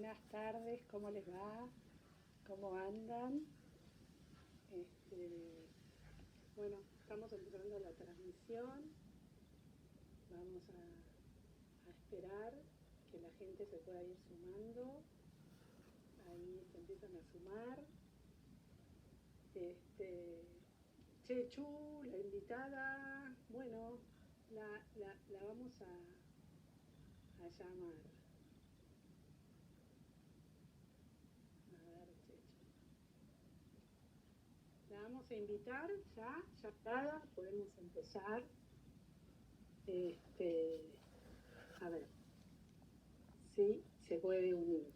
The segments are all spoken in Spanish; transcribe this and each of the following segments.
buenas tardes, ¿cómo les va? ¿Cómo andan? Bueno, estamos empezando la transmisión. Vamos a esperar que la gente se pueda ir sumando. Ahí se empiezan a sumar. Chechu, la invitada, bueno, la vamos a llamar. La vamos a invitar, ya está, podemos empezar. A ver, sí, se puede unir.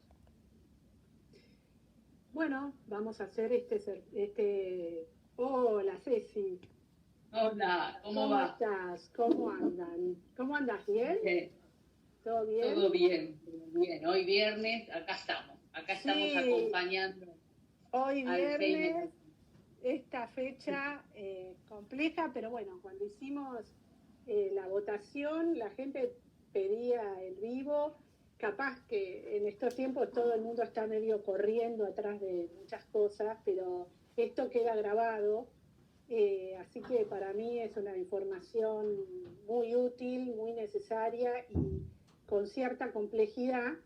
Bueno, vamos a hacer Hola, Ceci. Hola, ¿cómo va? Estás? ¿Cómo andan? ¿Cómo andas? ¿Bien? ¿Todo bien? Todo bien, bien. Hoy viernes, acá estamos acompañando. Hoy viernes, esta fecha compleja, pero bueno, cuando hicimos la votación, la gente pedía el vivo. Capaz que en estos tiempos todo el mundo está medio corriendo atrás de muchas cosas, pero esto queda grabado, así que para mí es una información muy útil, muy necesaria y con cierta complejidad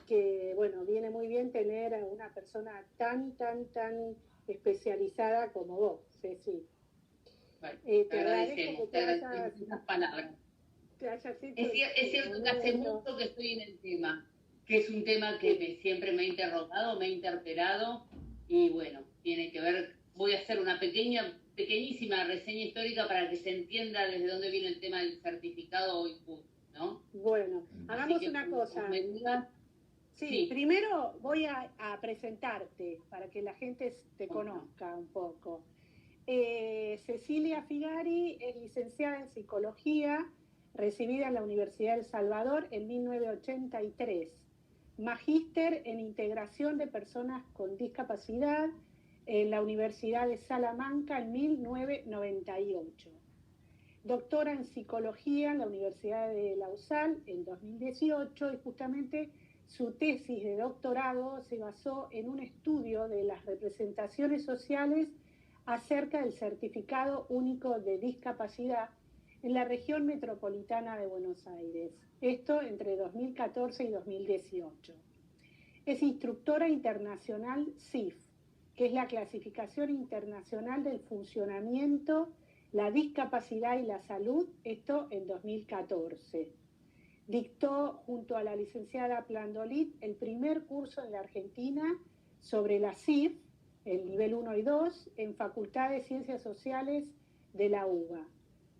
que, bueno, viene muy bien tener a una persona tan especializada como vos, Ceci. Bueno, te agradecemos esas palabras. Es cierto que hace mucho que estoy en el tema, que es un tema que siempre me ha interrogado, me ha interpelado, y bueno, tiene que ver, voy a hacer una pequeñísima reseña histórica para que se entienda desde dónde viene el tema del certificado OICUT, ¿no? Bueno, hagamos una cosa. Sí, primero voy a presentarte para que la gente te conozca un poco. Cecilia Figari es licenciada en Psicología, recibida en la Universidad de El Salvador en 1983. Magíster en Integración de Personas con Discapacidad en la Universidad de Salamanca en 1998. Doctora en Psicología en la Universidad de Lausana en 2018 y justamente su tesis de doctorado se basó en un estudio de las representaciones sociales acerca del Certificado Único de Discapacidad en la región metropolitana de Buenos Aires, esto entre 2014 y 2018. Es instructora internacional CIF, que es la clasificación internacional del funcionamiento, la discapacidad y la salud, esto en 2014. Dictó junto a la licenciada Plandolit el primer curso en la Argentina sobre la CIF, el nivel 1 y 2, en Facultad de Ciencias Sociales de la UBA.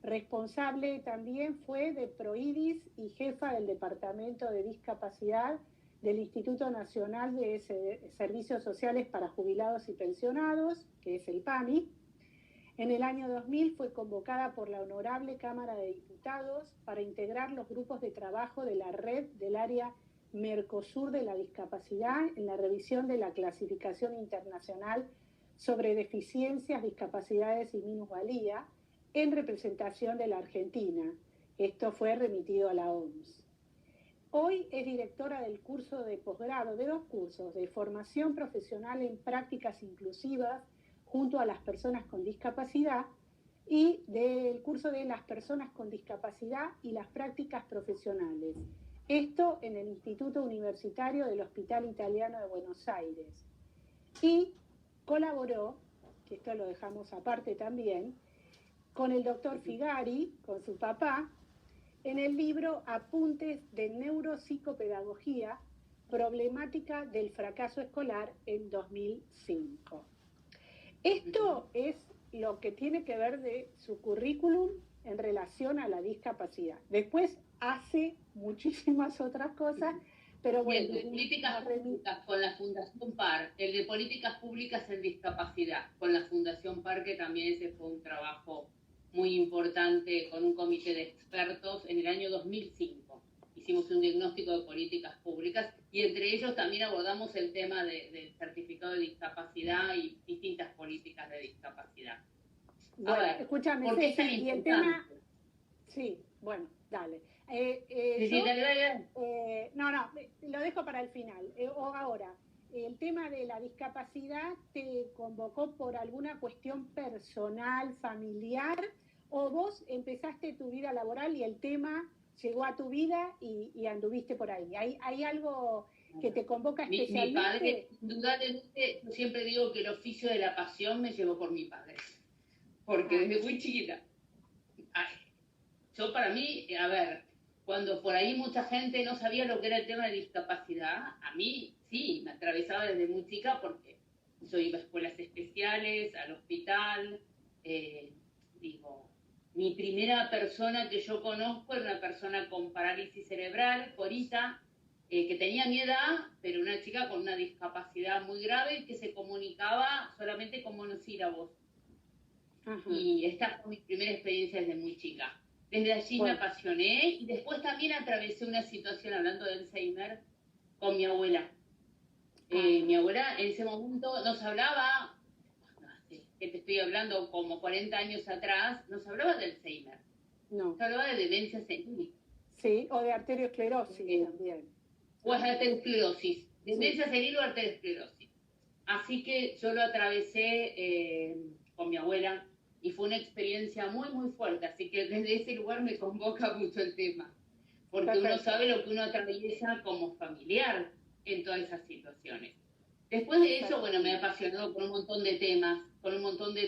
Responsable también fue de PROIDIS y jefa del Departamento de Discapacidad del Instituto Nacional de Servicios Sociales para Jubilados y Pensionados, que es el PAMI. En el año 2000 fue convocada por la Honorable Cámara de Diputados para integrar los grupos de trabajo de la red del área Mercosur de la discapacidad en la revisión de la clasificación internacional sobre deficiencias, discapacidades y minusvalía en representación de la Argentina. Esto fue remitido a la OMS. Hoy es directora del curso de posgrado, de 2 cursos, de formación profesional en prácticas inclusivas junto a las personas con discapacidad y del curso de las personas con discapacidad y las prácticas profesionales. Esto en el Instituto Universitario del Hospital Italiano de Buenos Aires. Y colaboró, que esto lo dejamos aparte también, con el doctor Figari, con su papá, en el libro Apuntes de Neuropsicopedagogía, Problemática del Fracaso Escolar en 2005. Esto es lo que tiene que ver de su currículum en relación a la discapacidad. Después hace muchísimas otras cosas, pero bueno. Y el de políticas públicas con la Fundación PAR, el de políticas públicas en discapacidad con la Fundación PAR, que también ese fue un trabajo muy importante con un comité de expertos en el año 2005. Hicimos un diagnóstico de políticas públicas y entre ellos también abordamos el tema del certificado de discapacidad y distintas políticas de discapacidad. Bueno, escúchame, ¿por qué es tan importante? importante? Sí, bueno, dale. Sí, dale. No, lo dejo para el final. O ahora, el tema de la discapacidad te convocó por alguna cuestión personal, familiar, o vos empezaste tu vida laboral y el tema llegó a tu vida y anduviste por ahí. ¿Hay algo que te convoca especialmente? Mi padre, indudablemente, yo siempre digo que el oficio de la pasión me llevó por mi padre, porque desde muy chiquita, yo para mí, a ver, cuando por ahí mucha gente no sabía lo que era el tema de discapacidad, a mí sí, me atravesaba desde muy chica porque yo iba a escuelas especiales, al hospital, mi primera persona que yo conozco era una persona con parálisis cerebral, Corita, que tenía mi edad, pero una chica con una discapacidad muy grave que se comunicaba solamente con monosílabos. Ajá. Y esta fue mi primera experiencia desde muy chica. Desde allí me apasioné y después también atravesé una situación, hablando de Alzheimer, con mi abuela. Mi abuela en ese momento nos hablaba, que te estoy hablando como 40 años atrás, nos hablaba de Alzheimer. No. Nos hablaba de demencia senil. Sí, o de arteriosclerosis también. O de arteriosclerosis. Demencia senil o arteriosclerosis. Así que yo lo atravesé con mi abuela y fue una experiencia muy, muy fuerte. Así que desde ese lugar me convoca mucho el tema. Porque uno sabe lo que uno atraviesa como familiar en todas esas situaciones. Después de eso, bueno, me he apasionado con un montón de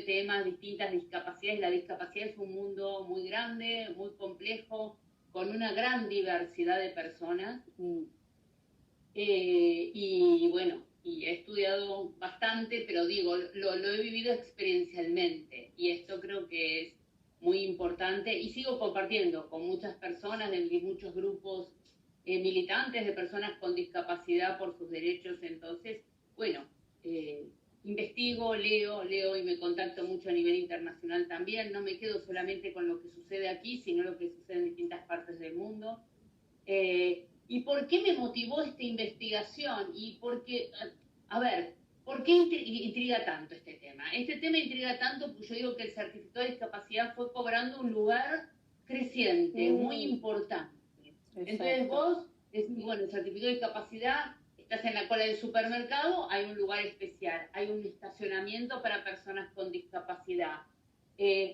temas, distintas discapacidades. La discapacidad es un mundo muy grande, muy complejo, con una gran diversidad de personas. Y bueno, y he estudiado bastante, pero digo, lo he vivido experiencialmente. Y esto creo que es muy importante. Y sigo compartiendo con muchas personas de muchos grupos militantes de personas con discapacidad por sus derechos. Entonces, bueno, investigo, leo y me contacto mucho a nivel internacional también. No me quedo solamente con lo que sucede aquí, sino lo que sucede en distintas partes del mundo. ¿Y por qué me motivó esta investigación? Y porque, a ver, ¿por qué intriga tanto este tema? Este tema intriga tanto porque yo digo que el certificado de discapacidad fue cobrando un lugar creciente, muy importante. Exacto. Entonces vos decís, bueno, el certificado de discapacidad, estás en la cola del supermercado, hay un lugar especial, hay un estacionamiento para personas con discapacidad.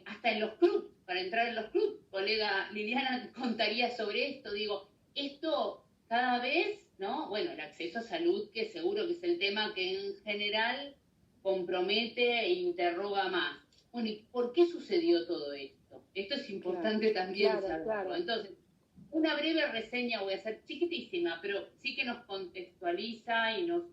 Hasta en los clubs, para entrar en los clubs, colega Liliana contaría sobre esto, digo, esto cada vez, ¿no? Bueno, el acceso a salud, que seguro que es el tema que en general compromete e interroga más. Bueno, ¿y por qué sucedió todo esto? Esto es importante también saberlo. Claro. Entonces, una breve reseña voy a hacer chiquitísima, pero sí que nos contextualiza y nos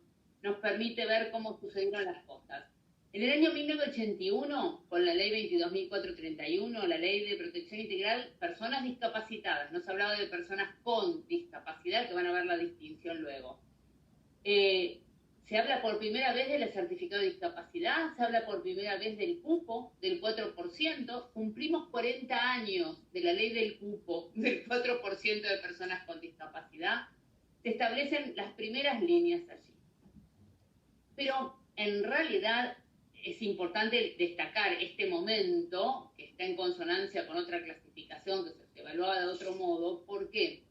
permite ver cómo sucedieron las cosas. En el año 1981, con la ley 22.431, la ley de protección integral, personas discapacitadas, no se hablaba de personas con discapacidad, que van a ver la distinción luego. Se habla por primera vez del certificado de discapacidad, se habla por primera vez del cupo, del 4%, cumplimos 40 años de la ley del cupo, del 4% de personas con discapacidad, se establecen las primeras líneas allí. Pero en realidad es importante destacar este momento, que está en consonancia con otra clasificación que se evaluaba de otro modo. ¿Por qué?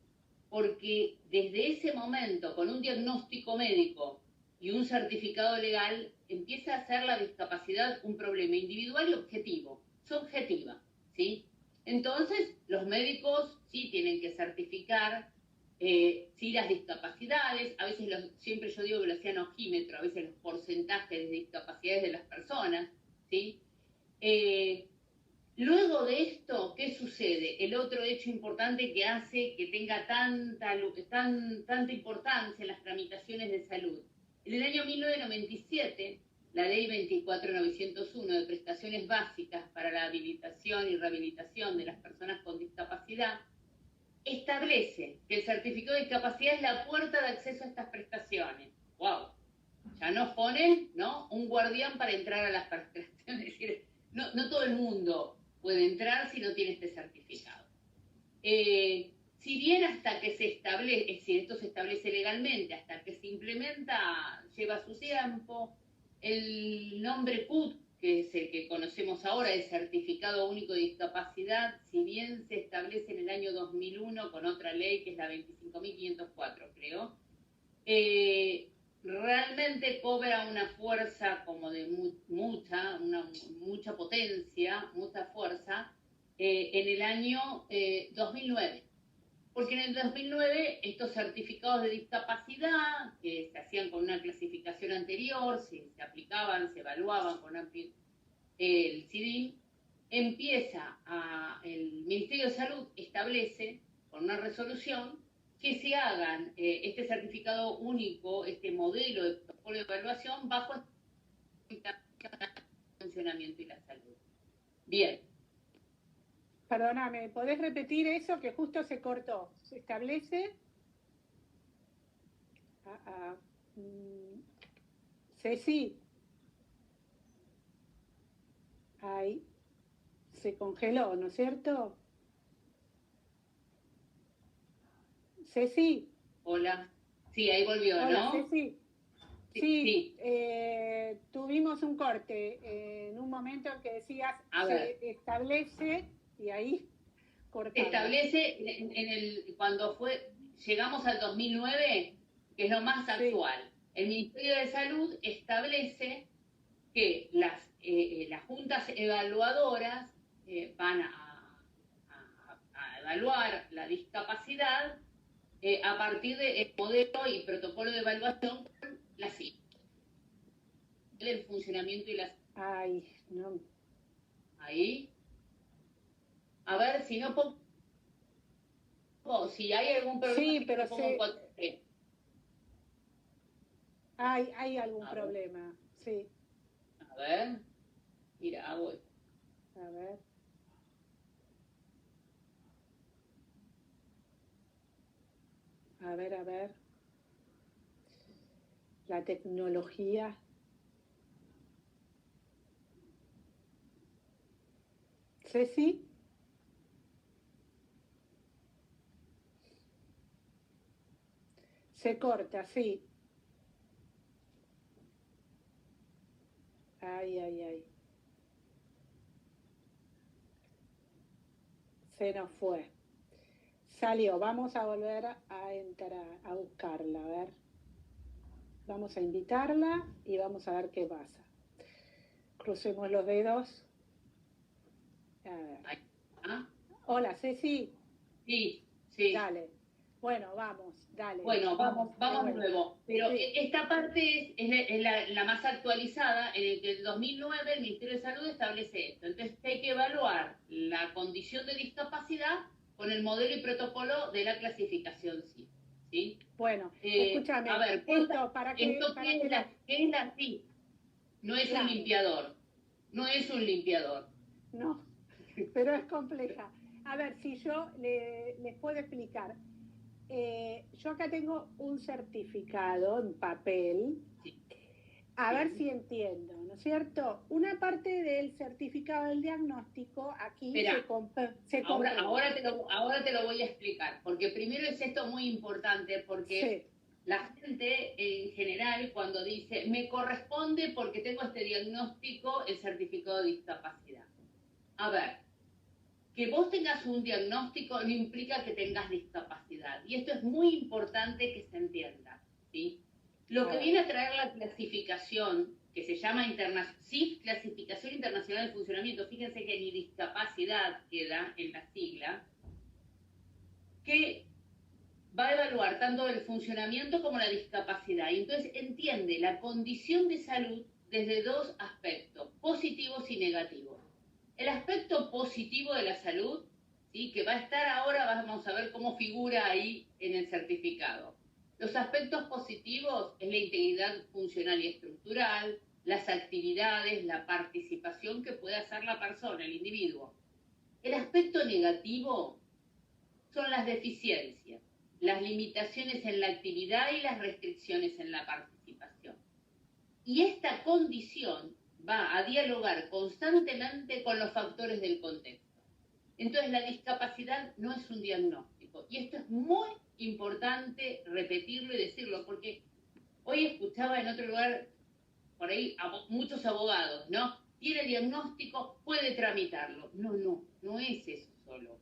Porque desde ese momento, con un diagnóstico médico y un certificado legal, empieza a ser la discapacidad un problema individual y objetivo, subjetiva, ¿sí? Entonces, los médicos sí tienen que certificar sí las discapacidades, a veces siempre yo digo que lo hacían ojímetro, a veces los porcentajes de discapacidades de las personas, ¿sí? Luego de esto, ¿qué sucede? El otro hecho importante que hace que tenga tanta importancia en las tramitaciones de salud. En el año 1997, la ley 24.901 de prestaciones básicas para la habilitación y rehabilitación de las personas con discapacidad establece que el certificado de discapacidad es la puerta de acceso a estas prestaciones. ¡Wow! Ya nos ponen, ¿no?, un guardián para entrar a las prestaciones. Es decir, no todo el mundo puede entrar si no tiene este certificado. Si bien hasta que se establece, es decir, esto se establece legalmente, hasta que se implementa, lleva su tiempo, el nombre CUT, que es el que conocemos ahora, el Certificado Único de Discapacidad, si bien se establece en el año 2001 con otra ley, que es la 25.504, creo, realmente cobra una fuerza como de mucha potencia, mucha fuerza, en el año 2009. Porque en el 2009 estos certificados de discapacidad, que se hacían con una clasificación anterior, se aplicaban, se evaluaban con el CIDIM, el Ministerio de Salud establece con una resolución que se hagan este certificado único, este modelo de protocolo de evaluación bajo el funcionamiento y la salud. Bien. Perdóname, ¿podés repetir eso que justo se cortó? ¿Se establece? Ceci. Ahí. Se congeló, ¿no es cierto? Ceci. Hola. Sí, ahí volvió, Hola, ¿no? Ceci. Sí. Tuvimos un corte en un momento en que decías se establece y ahí cortamos. Establece cuando llegamos al 2009, que es lo más actual. El Ministerio de Salud establece que las juntas evaluadoras van a evaluar la discapacidad a partir del modelo y protocolo de evaluación con la CIE. El funcionamiento y las... Ay, no. Ahí. A ver, si no pongo... Si hay algún problema... Sí, pero hay algún problema, sí. A ver. Mira, voy. A ver. A ver. La tecnología. Ceci. Se corta, sí. Ay. Se nos fue. Salió. Vamos a volver a entrar, a buscarla, a ver. Vamos a invitarla y vamos a ver qué pasa. Crucemos los dedos. A ver. Hola, Ceci. Sí. Dale. Bueno, vamos, dale. Bueno, vamos de nuevo. Pero esta parte es la más actualizada, en el que en 2009 el Ministerio de Salud establece esto. Entonces hay que evaluar la condición de discapacidad con el modelo y protocolo de la clasificación CIE. ¿Sí? Bueno, escúchame. A ver, ¿qué es la CIE? No es un limpiador. No es un limpiador. No, pero es compleja. A ver, si yo les puedo explicar. Yo acá tengo un certificado en papel. A ver si entiendo, ¿no es cierto? Una parte del certificado del diagnóstico aquí se compra. Ahora te lo voy a explicar, porque primero es esto muy importante, porque la gente en general cuando dice, me corresponde porque tengo este diagnóstico, el certificado de discapacidad. A ver, que vos tengas un diagnóstico no implica que tengas discapacidad, y esto es muy importante que se entienda, ¿sí? Lo que viene a traer la clasificación, que se llama CIF, Clasificación Internacional de Funcionamiento, fíjense que ni discapacidad queda en la sigla, que va a evaluar tanto el funcionamiento como la discapacidad, y entonces entiende la condición de salud desde dos aspectos, positivos y negativos. El aspecto positivo de la salud, ¿sí?, que va a estar ahora, vamos a ver cómo figura ahí en el certificado. Los aspectos positivos es la integridad funcional y estructural, las actividades, la participación que puede hacer la persona, el individuo. El aspecto negativo son las deficiencias, las limitaciones en la actividad y las restricciones en la participación. Y esta condición va a dialogar constantemente con los factores del contexto. Entonces, la discapacidad no es un diagnóstico. Y esto es muy importante repetirlo y decirlo, porque hoy escuchaba en otro lugar, por ahí, muchos abogados, ¿no? tiene diagnóstico, puede tramitarlo. No es eso solo.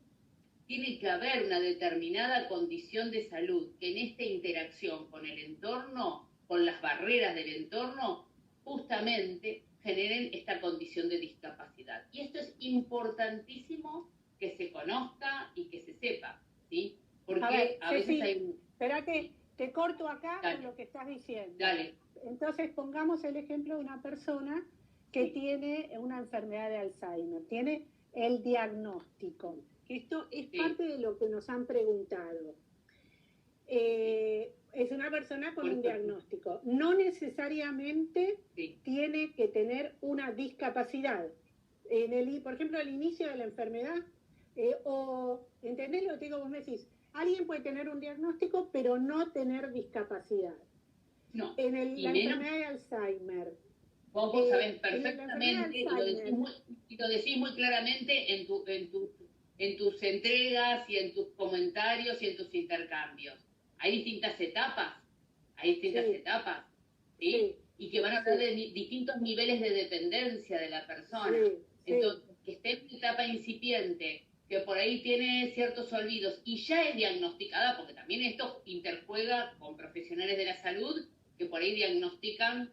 Tiene que haber una determinada condición de salud que en esta interacción con el entorno, con las barreras del entorno, justamente generen esta condición de discapacidad. Y esto es importantísimo que se conozca y que se sepa, ¿sí? Porque a veces hay... Espera que te corto acá Dale. con lo que estás diciendo. Dale. Entonces pongamos el ejemplo de una persona que tiene una enfermedad de Alzheimer, tiene el diagnóstico. Esto es parte de lo que nos han preguntado. Es una persona con un diagnóstico. No necesariamente tiene que tener una discapacidad. Por ejemplo, al inicio de la enfermedad, ¿entendés lo que te digo? Vos me decís, alguien puede tener un diagnóstico, pero no tener discapacidad. No. La enfermedad de Alzheimer. Vos sabés perfectamente, y lo decís muy claramente en tus entregas y en tus comentarios y en tus intercambios. Hay distintas etapas, ¿sí? Y que van a hablar de distintos niveles de dependencia de la persona. Entonces, que esté en una etapa incipiente, que por ahí tiene ciertos olvidos y ya es diagnosticada, porque también esto interjuega con profesionales de la salud que por ahí diagnostican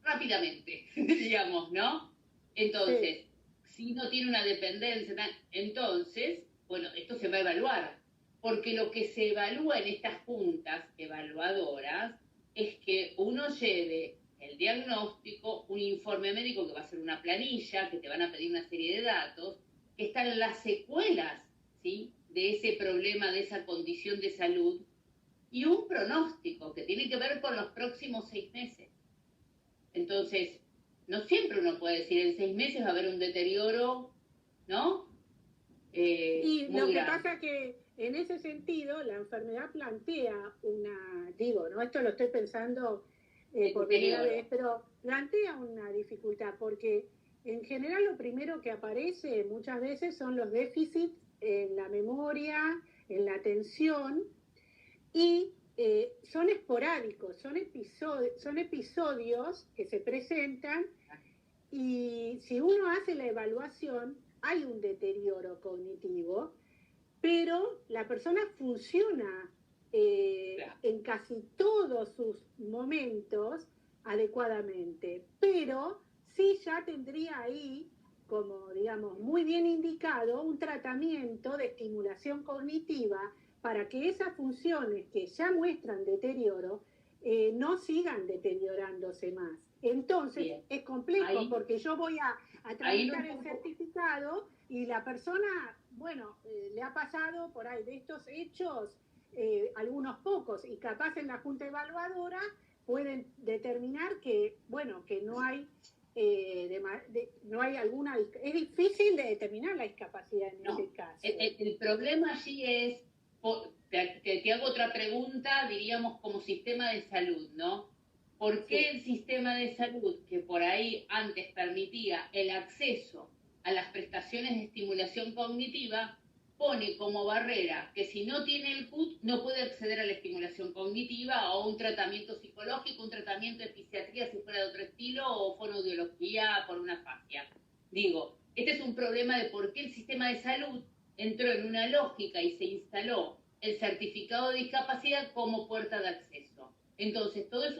rápidamente, digamos, ¿no? Entonces, si no tiene una dependencia, entonces, bueno, esto se va a evaluar, porque lo que se evalúa en estas juntas evaluadoras es que uno lleve el diagnóstico, un informe médico que va a ser una planilla, que te van a pedir una serie de datos, que están las secuelas, ¿sí?, de ese problema, de esa condición de salud, y un pronóstico que tiene que ver con los próximos 6 meses. Entonces, no siempre uno puede decir en 6 meses va a haber un deterioro, ¿no? Y lo que pasa que en ese sentido la enfermedad plantea esto lo estoy pensando por primera vez, pero plantea una dificultad, porque en general lo primero que aparece muchas veces son los déficits en la memoria, en la atención, y son esporádicos, son episodios que se presentan, y si uno hace la evaluación, hay un deterioro cognitivo, pero la persona funciona en casi todos sus momentos adecuadamente, pero sí ya tendría ahí, como digamos, muy bien indicado, un tratamiento de estimulación cognitiva para que esas funciones que ya muestran deterioro no sigan deteriorándose más. Entonces, es complejo porque yo voy a tramitar el certificado y la persona, bueno, le ha pasado por ahí de estos hechos algunos pocos, y capaz en la junta evaluadora pueden determinar que, bueno, que no hay no hay alguna... Es difícil de determinar la discapacidad en ese caso. El problema allí es, te hago otra pregunta, diríamos como sistema de salud, ¿no? ¿Por qué el sistema de salud, que por ahí antes permitía el acceso a las prestaciones de estimulación cognitiva, pone como barrera que si no tiene el CUT no puede acceder a la estimulación cognitiva o un tratamiento psicológico, un tratamiento de fisiatría si fuera de otro estilo, o fonoaudiología por una fascia? Digo, este es un problema de por qué el sistema de salud entró en una lógica y se instaló el certificado de discapacidad como puerta de acceso. Entonces, todo es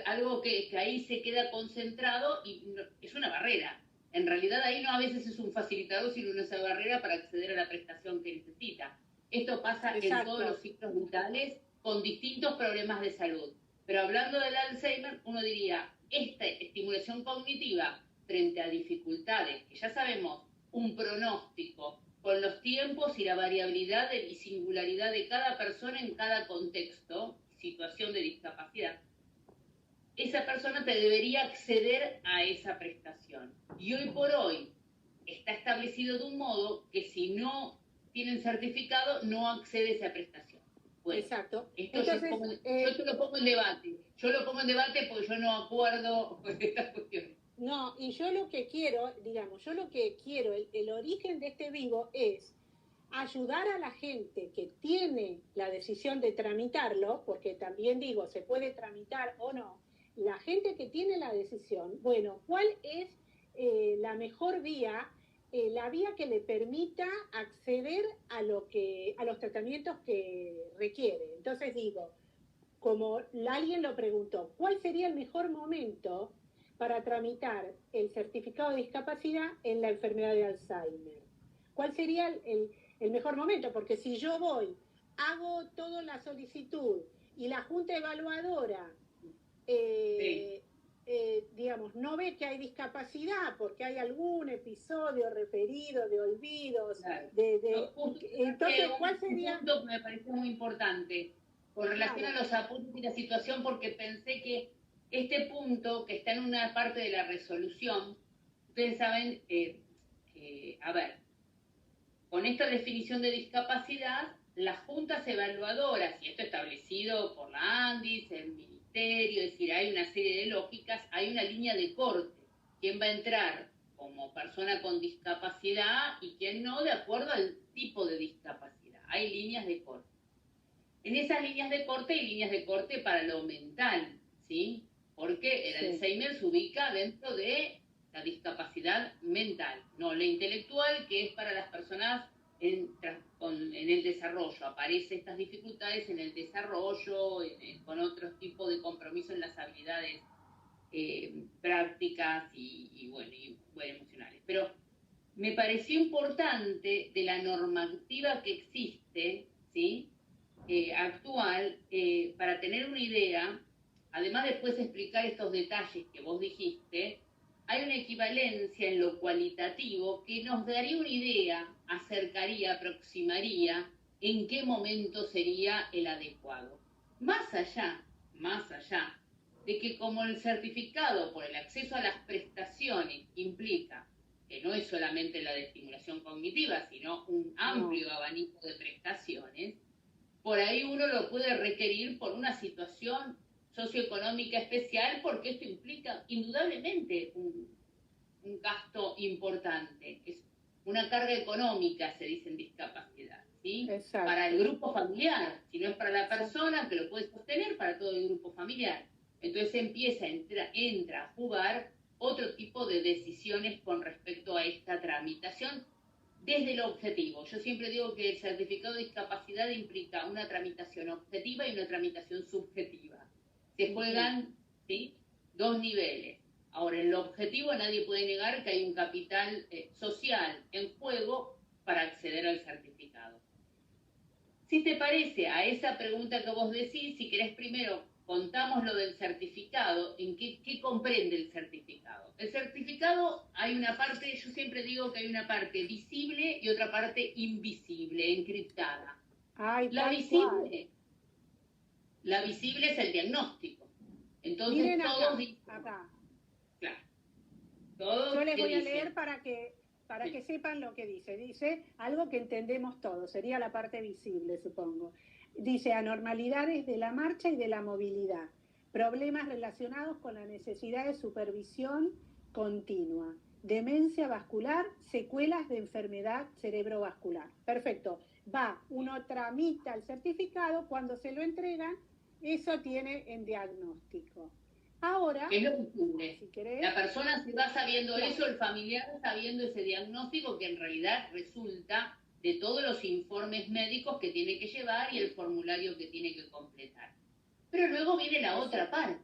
algo que ahí se queda concentrado y es una barrera. En realidad ahí no a veces es un facilitador, sino una barrera para acceder a la prestación que necesita. Esto pasa en todos los ciclos vitales con distintos problemas de salud. Pero hablando del Alzheimer, uno diría, esta estimulación cognitiva frente a dificultades, que ya sabemos, un pronóstico con los tiempos y la variabilidad y singularidad de cada persona en cada contexto, situación de discapacidad, esa persona te debería acceder a esa prestación. Y hoy por hoy está establecido de un modo que si no tienen certificado no accede a esa prestación. Bueno, exacto. Entonces, yo te lo pongo en debate. Yo lo pongo en debate porque yo no acuerdo con esta cuestión. No, y yo lo que quiero, el origen de este vivo es ayudar a la gente que tiene la decisión de tramitarlo, porque también digo, se puede tramitar o no, la gente que tiene la decisión, bueno, ¿cuál es la mejor vía? La vía que le permita acceder a los tratamientos que requiere. Entonces digo, como alguien lo preguntó, ¿cuál sería el mejor momento para tramitar el certificado de discapacidad en la enfermedad de Alzheimer? ¿Cuál sería el mejor momento? Porque si yo voy, hago toda la solicitud y la junta evaluadora digamos, no ve que hay discapacidad porque hay algún episodio referido de olvidos, claro. Entonces, ¿cuál sería? Un punto que me parece muy importante con relación a los apuntes y la situación, porque pensé que este punto, que está en una parte de la resolución, ustedes saben, a ver, con esta definición de discapacidad, las juntas evaluadoras, y esto establecido por la ANDIS, el ministerio, es decir, hay una serie de lógicas, hay una línea de corte. ¿Quién va a entrar como persona con discapacidad y quién no, de acuerdo al tipo de discapacidad? Hay líneas de corte. En esas líneas de corte hay líneas de corte para lo mental, ¿sí? Porque el Alzheimer se ubica dentro de la discapacidad mental, no la intelectual, que es para las personas en el desarrollo. Aparecen estas dificultades en el desarrollo, con otro tipo de compromiso en las habilidades prácticas y emocionales. Pero me pareció importante de la normativa que existe, ¿sí? Actual, para tener una idea, además después de explicar estos detalles que vos dijiste, hay una equivalencia en lo cualitativo que nos daría una idea, acercaría, aproximaría en qué momento sería el adecuado. Más allá de que como el certificado por el acceso a las prestaciones implica que no es solamente la de estimulación cognitiva, sino un amplio abanico de prestaciones, por ahí uno lo puede requerir por una situación socioeconómica especial, porque esto implica indudablemente un gasto importante, es una carga económica, se dice en discapacidad, ¿sí? Para el grupo familiar, si no es para la persona que lo puede sostener, para todo el grupo familiar. Entonces entra a jugar otro tipo de decisiones con respecto a esta tramitación desde lo objetivo. Yo siempre digo que el certificado de discapacidad implica una tramitación objetiva y una tramitación subjetiva. Se juegan, ¿sí?, dos niveles. Ahora, en lo objetivo nadie puede negar que hay un capital social en juego para acceder al certificado. Si te parece, a esa pregunta que vos decís, si querés primero contamos lo del certificado, en qué comprende el certificado. El certificado, hay una parte, yo siempre digo que hay una parte visible y otra parte invisible, encriptada. La visible es el diagnóstico. Entonces miren todos acá. Claro. Todos yo les voy a leer para que sepan lo que dice. Dice algo que entendemos todos, sería la parte visible, supongo. Dice anormalidades de la marcha y de la movilidad, problemas relacionados con la necesidad de supervisión continua, demencia vascular, secuelas de enfermedad cerebrovascular. Perfecto. Uno tramita el certificado, cuando se lo entregan, eso tiene en diagnóstico. Ahora, ¿qué es lo que ocurre? Si querés, la persona se va sabiendo eso, el familiar sabiendo ese diagnóstico que en realidad resulta de todos los informes médicos que tiene que llevar y el formulario que tiene que completar. Pero luego viene la otra parte,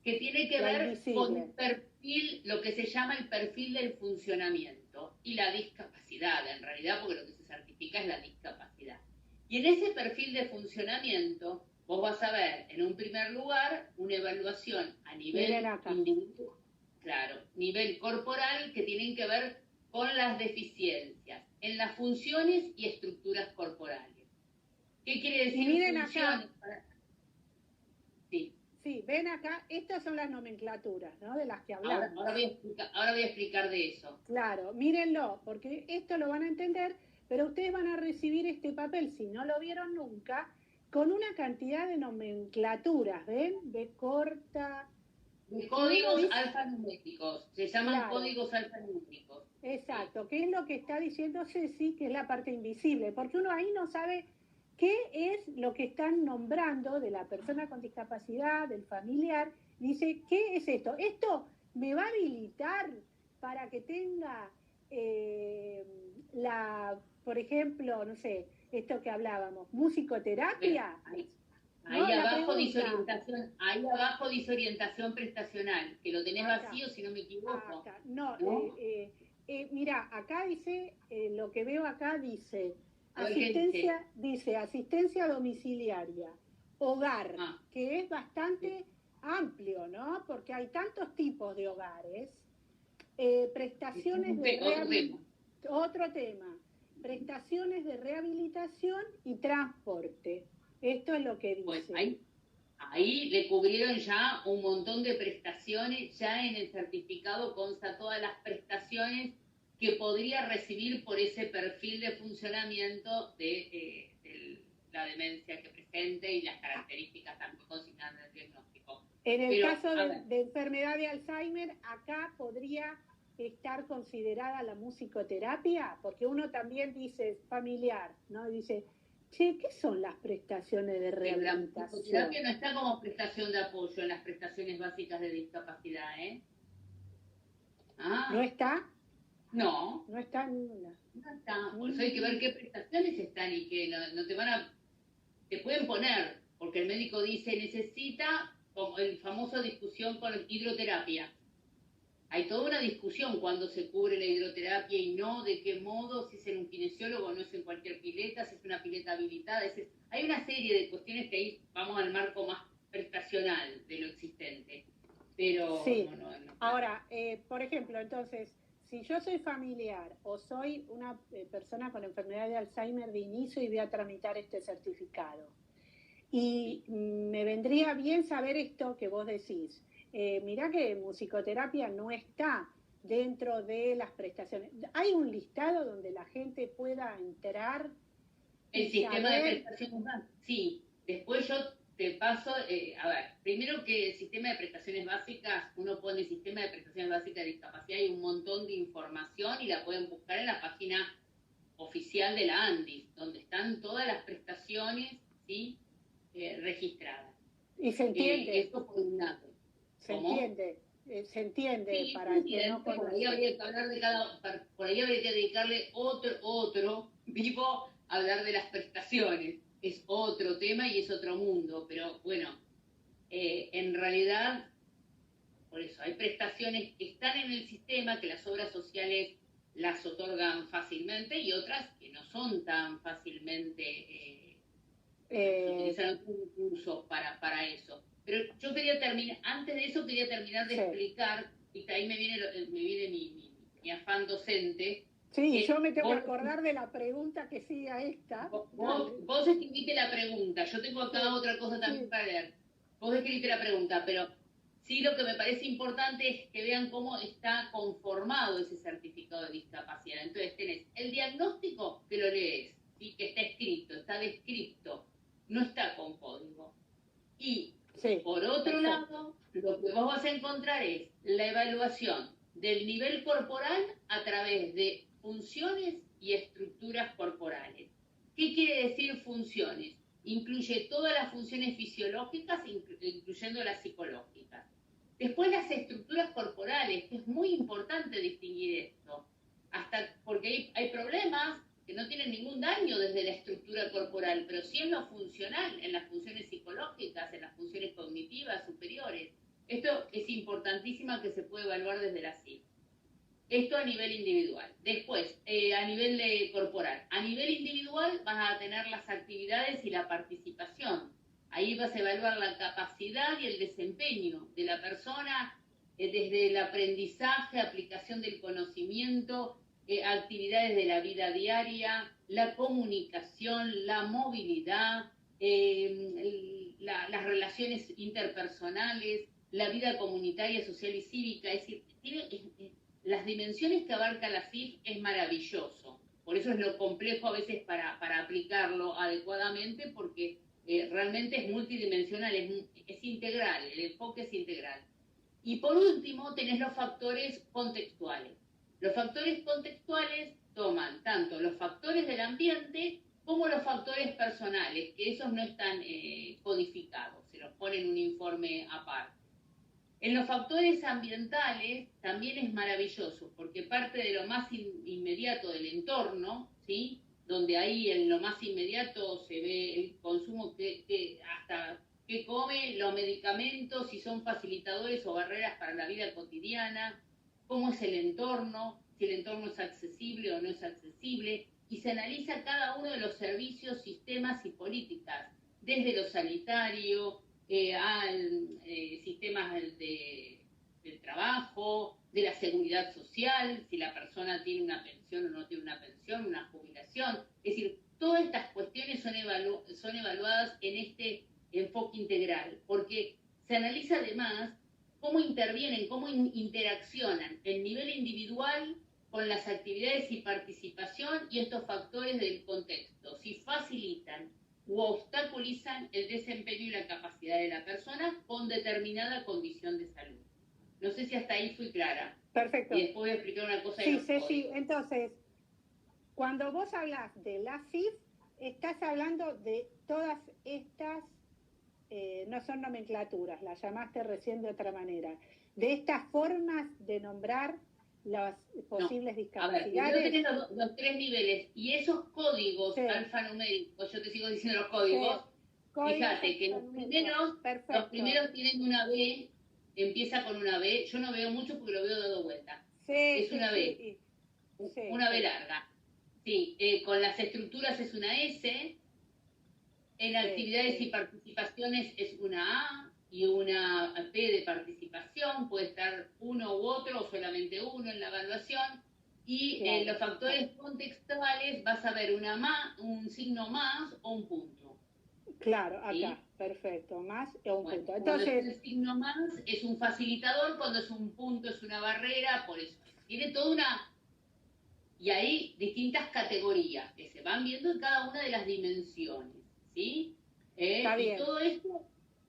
que tiene que ver con el perfil, lo que se llama el perfil del funcionamiento y la discapacidad, en realidad, porque lo que se certifica es la discapacidad. Y en ese perfil de funcionamiento, vos vas a ver, en un primer lugar, una evaluación a nivel individual, claro, nivel corporal, que tienen que ver con las deficiencias en las funciones y estructuras corporales. ¿Qué quiere decir? Y miren acá. Sí, ven acá, estas son las nomenclaturas, ¿no?, de las que hablamos. Ahora voy a explicar de eso. Claro, mírenlo, porque esto lo van a entender, pero ustedes van a recibir este papel, si no lo vieron nunca, con una cantidad de nomenclaturas, ¿ven? De corta... De códigos alfanuméricos, se llaman códigos alfanuméricos. Exacto, ¿qué es lo que está diciendo Ceci? Que es la parte invisible, porque uno ahí no sabe qué es lo que están nombrando de la persona con discapacidad, del familiar. Dice, ¿qué es esto? Esto me va a habilitar para que tenga por ejemplo, no sé, esto que hablábamos, musicoterapia. Ahí abajo dice orientación prestacional, que lo tenés vacío si no me equivoco. No, mira, acá dice, lo que veo acá dice, asistencia domiciliaria, hogar, que es bastante amplio, ¿no? Porque hay tantos tipos de hogares, prestaciones de rehabilitación, otro tema, prestaciones de rehabilitación y transporte. Esto es lo que dice. Pues ahí le cubrieron ya un montón de prestaciones, ya en el certificado consta todas las prestaciones que podría recibir por ese perfil de funcionamiento de la demencia que presente y las características también consignadas en el diagnóstico. En el caso de enfermedad de Alzheimer, acá podría estar considerada la musicoterapia, porque uno también dice familiar, ¿no? Dice, che, ¿qué son las prestaciones de rehabilitación? La musicoterapia no está como prestación de apoyo en las prestaciones básicas de discapacidad, ¿eh? ¿No está? No. No está ninguna. No está. Por eso hay que ver qué prestaciones están y que no te van a... Te pueden poner, porque el médico dice, necesita, como el famoso discusión con hidroterapia. Hay toda una discusión cuando se cubre la hidroterapia y no, de qué modo, si es en un kinesiólogo o no es en cualquier pileta, si es una pileta habilitada. Hay una serie de cuestiones que ahí vamos al marco más prestacional de lo existente. Pero sí. No. Ahora, por ejemplo, entonces, si yo soy familiar o soy una persona con enfermedad de Alzheimer de inicio y voy a tramitar este certificado, y me vendría bien saber esto que vos decís. Mirá que musicoterapia no está dentro de las prestaciones. ¿Hay un listado donde la gente pueda entrar? El sistema de prestaciones básicas. Sí, después yo te paso, primero que el sistema de prestaciones básicas, uno pone sistema de prestaciones básicas de discapacidad y un montón de información y la pueden buscar en la página oficial de la ANDIS, donde están todas las prestaciones, ¿sí? Registradas. Y se entiende. Esto por un lado. Se entiende sí, para el que no conoce. Por ahí habría que hablar por ahí habría que dedicarle otro vivo a hablar de las prestaciones. Es otro tema y es otro mundo, pero bueno, en realidad, por eso, hay prestaciones que están en el sistema, que las obras sociales las otorgan fácilmente y otras que no son tan fácilmente, se utilizan recursos para eso. Pero yo quería terminar, antes de eso quería terminar de explicar, y ahí me viene mi afán docente. Sí, yo me tengo que acordar de la pregunta que sigue a esta. Vos escribiste la pregunta, yo tengo acá otra cosa también para leer. Vos escribiste la pregunta, pero sí lo que me parece importante es que vean cómo está conformado ese certificado de discapacidad. Entonces tenés el diagnóstico, que lo lees, ¿sí? Que está escrito, está descrito, no está con código. Y por otro lado, lo que vos vas a encontrar es la evaluación del nivel corporal a través de funciones y estructuras corporales. ¿Qué quiere decir funciones? Incluye todas las funciones fisiológicas, incluyendo las psicológicas. Después las estructuras corporales, que es muy importante distinguir esto, porque hay problemas que no tienen ningún daño desde la estructura corporal, pero sí en lo funcional, en las funciones psicológicas, en las funciones cognitivas superiores. Esto es importantísimo que se puede evaluar desde la CIF. Esto a nivel individual. Después, a nivel corporal. A nivel individual vas a tener las actividades y la participación. Ahí vas a evaluar la capacidad y el desempeño de la persona desde el aprendizaje, aplicación del conocimiento, actividades de la vida diaria, la comunicación, la movilidad, las relaciones interpersonales, la vida comunitaria, social y cívica. Es decir, las dimensiones que abarca la CIF es maravilloso. Por eso es lo complejo a veces para aplicarlo adecuadamente, porque realmente es multidimensional, es integral, el enfoque es integral. Y por último tenés los factores contextuales. Los factores contextuales toman tanto los factores del ambiente como los factores personales, que esos no están codificados, se los pone en un informe aparte. En los factores ambientales también es maravilloso, porque parte de lo más inmediato del entorno, ¿sí? Donde ahí en lo más inmediato se ve el consumo hasta qué come, los medicamentos, si son facilitadores o barreras para la vida cotidiana, cómo es el entorno, si el entorno es accesible o no es accesible, y se analiza cada uno de los servicios, sistemas y políticas, desde lo sanitario, al sistemas del trabajo, de la seguridad social, si la persona tiene una pensión o no tiene una pensión, una jubilación. Es decir, todas estas cuestiones son evaluadas en este enfoque integral, porque se analiza además cómo intervienen, cómo interaccionan el nivel individual con las actividades y participación y estos factores del contexto, si facilitan u obstaculizan el desempeño y la capacidad de la persona con determinada condición de salud. No sé si hasta ahí fui clara. Perfecto. Y después voy a explicar una cosa. Sí, sí. Entonces, cuando vos hablas de la CIF, estás hablando de todas estas, no son nomenclaturas, las llamaste recién de otra manera, de estas formas de nombrar las posibles discapacidades. A ver, primero tenés los tres niveles, y esos códigos alfanuméricos, yo te sigo diciendo los códigos, fíjate que los primeros tienen una B, empieza con una B, yo no veo mucho porque lo veo dado vuelta, es una B, una B larga. Sí, con las estructuras es una S, en actividades y participaciones es una A y una P de participación, puede estar uno u otro o solamente uno en la evaluación, y en los factores contextuales vas a ver un signo más o un punto. Claro, acá, ¿sí? Perfecto, más o un punto. Entonces, cuando es el signo más es un facilitador, cuando es un punto es una barrera, por eso. Tiene toda una... Y hay distintas categorías que se van viendo en cada una de las dimensiones, ¿sí? Está bien. Y todo esto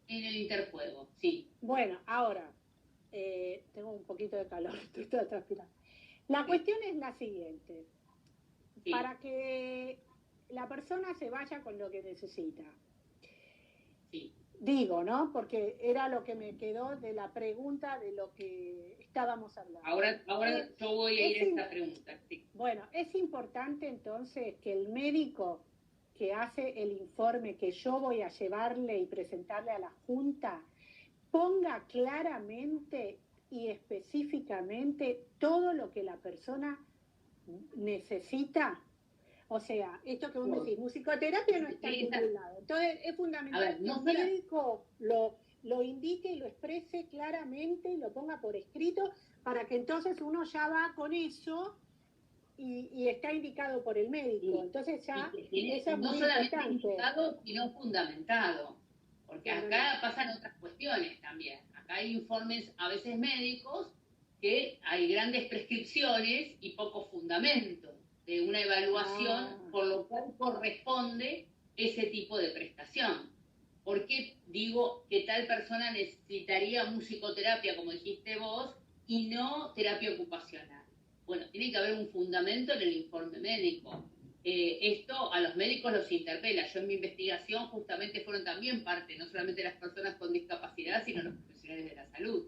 en el interjuego, sí. Bueno, ahora, tengo un poquito de calor, estoy toda transpirando. La cuestión es la siguiente. Sí. Para que la persona se vaya con lo que necesita. Sí. Digo, ¿no? Porque era lo que me quedó de la pregunta de lo que estábamos hablando. Ahora yo voy a ir a esta pregunta. Sí. Bueno, es importante entonces que el médico que hace el informe que yo voy a llevarle y presentarle a la Junta ponga claramente y específicamente todo lo que la persona necesita. O sea, esto que vos me decís, musicoterapia no está en ningún lado. Entonces es fundamental que el médico lo indique y lo exprese claramente y lo ponga por escrito para que entonces uno ya va con eso y está indicado por el médico. Entonces ya eso es no muy solamente importante. Indicado, sino fundamentado. Porque acá pasan otras cuestiones también. Acá hay informes a veces médicos que hay grandes prescripciones y poco fundamento de una evaluación, por lo cual corresponde ese tipo de prestación. ¿Por qué digo que tal persona necesitaría musicoterapia, como dijiste vos, y no terapia ocupacional? Bueno, tiene que haber un fundamento en el informe médico. Esto a los médicos los interpela. Yo en mi investigación justamente fueron también parte, no solamente las personas con discapacidad, sino los profesionales de la salud.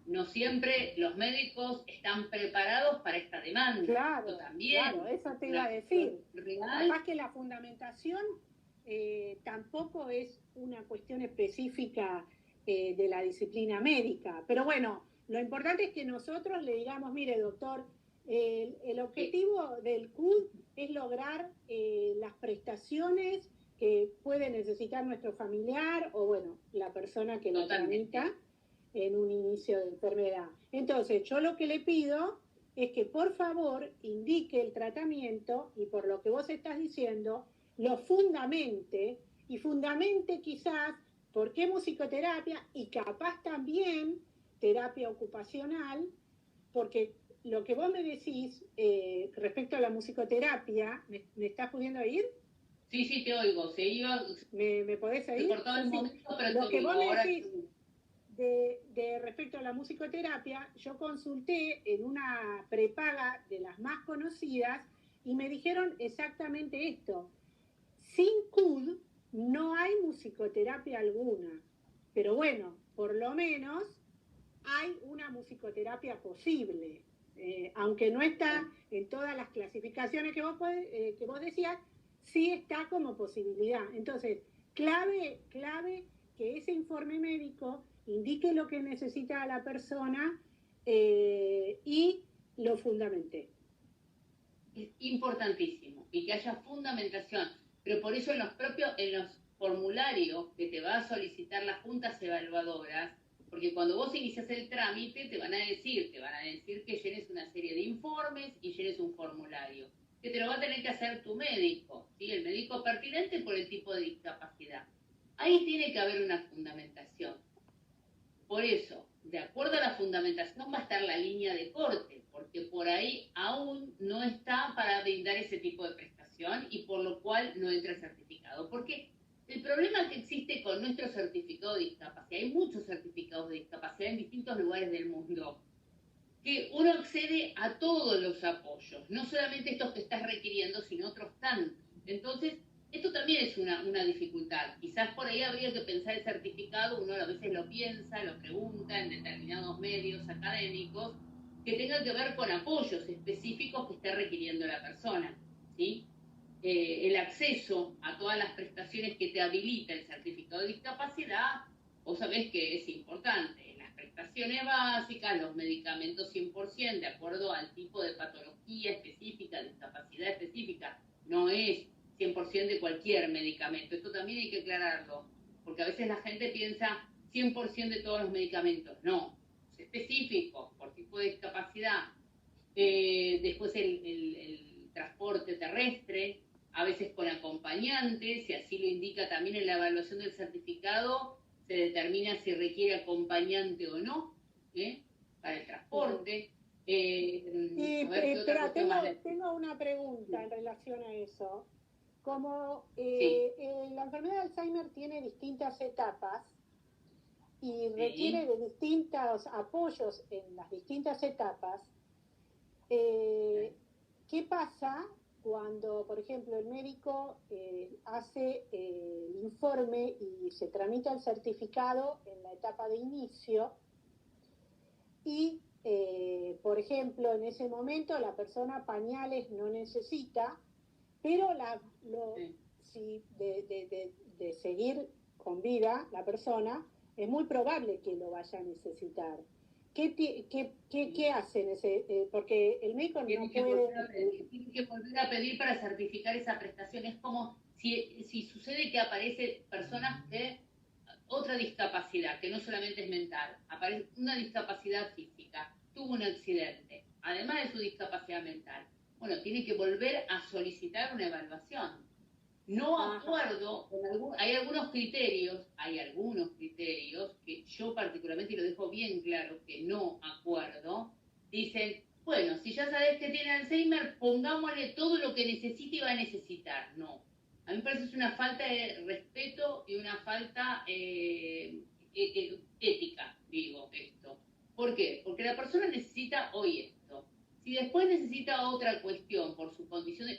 No siempre los médicos están preparados para esta demanda. Claro, también, claro, eso te iba a decir. Además que la fundamentación tampoco es una cuestión específica de la disciplina médica. Pero bueno, lo importante es que nosotros le digamos, mire doctor, el objetivo del CUD es lograr las prestaciones que puede necesitar nuestro familiar o bueno, la persona que lo tramita en un inicio de enfermedad. Entonces, yo lo que le pido es que por favor indique el tratamiento y por lo que vos estás diciendo, lo fundamente y fundamente quizás por qué musicoterapia y capaz también terapia ocupacional, porque lo que vos me decís respecto a la musicoterapia, ¿me estás pudiendo oír? Sí, sí, te oigo. ¿Me podés oír? Cortado el momento, pero lo que vos me decís de respecto a la musicoterapia, yo consulté en una prepaga de las más conocidas y me dijeron exactamente esto. sin CUD no hay musicoterapia alguna, pero bueno, por lo menos hay una musicoterapia posible, aunque no está en todas las clasificaciones que vos decías, sí está como posibilidad. Entonces, clave que ese informe médico indique lo que necesita la persona y lo fundamente. Es importantísimo, y que haya fundamentación, pero por eso en los formularios que te va a solicitar las juntas evaluadoras, porque cuando vos inicias el trámite te van a decir que llenes una serie de informes y llenes un formulario, que te lo va a tener que hacer tu médico, ¿sí? El médico pertinente por el tipo de discapacidad. Ahí tiene que haber una fundamentación. Por eso, de acuerdo a la fundamentación va a estar la línea de corte, porque por ahí aún no está para brindar ese tipo de prestación y por lo cual no entra el certificado. Porque el problema que existe con nuestro certificado de discapacidad, hay muchos certificados de discapacidad en distintos lugares del mundo, que uno accede a todos los apoyos, no solamente estos que estás requiriendo, sino otros tantos. Entonces, esto también es una dificultad. Quizás por ahí habría que pensar el certificado, uno a veces lo piensa, lo pregunta en determinados medios académicos, que tengan que ver con apoyos específicos que esté requiriendo la persona, ¿sí? El acceso a todas las prestaciones que te habilita el certificado de discapacidad, vos sabés que es importante. Las prestaciones básicas, los medicamentos 100%, de acuerdo al tipo de patología específica, discapacidad específica, no es 100% de cualquier medicamento. Esto también hay que aclararlo, porque a veces la gente piensa 100% de todos los medicamentos. No, es específico, por tipo de discapacidad. Después el transporte terrestre, a veces con acompañantes, si así lo indica también en la evaluación del certificado, se determina si requiere acompañante o no, para el transporte. Espera, tengo una pregunta en relación a eso. Como la enfermedad de Alzheimer tiene distintas etapas y requiere de distintos apoyos en las distintas etapas, ¿qué pasa cuando, por ejemplo, el médico hace el informe y se tramita el certificado en la etapa de inicio y, por ejemplo, en ese momento la persona pañales no necesita, pero si de seguir con vida la persona, es muy probable que lo vaya a necesitar. ¿Qué hacen? Porque el médico no puede... Tiene que volver a pedir para certificar esa prestación. Es como si sucede que aparece personas de otra discapacidad, que no solamente es mental, aparece una discapacidad física, tuvo un accidente, además de su discapacidad mental. Bueno, tiene que volver a solicitar una evaluación. No acuerdo, hay algunos criterios que yo particularmente, y lo dejo bien claro, que no acuerdo. Dicen, bueno, si ya sabes que tiene Alzheimer, pongámosle todo lo que necesite y va a necesitar. No. A mí me parece que es una falta de respeto y una falta ética, digo esto. ¿Por qué? Porque la persona necesita hoy esto. Si después necesita otra cuestión por su condición de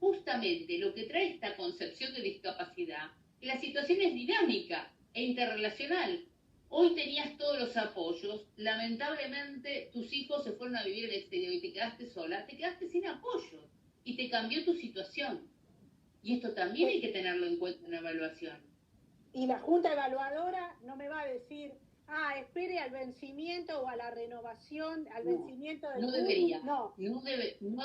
justamente lo que trae esta concepción de discapacidad, que la situación es dinámica e interrelacional. Hoy tenías todos los apoyos, lamentablemente tus hijos se fueron a vivir en el exterior y te quedaste sola, te quedaste sin apoyo y te cambió tu situación. Y esto también hay que tenerlo en cuenta en la evaluación. Y la junta evaluadora no me va a decir, espere al vencimiento o a la renovación, al vencimiento del... No debería. No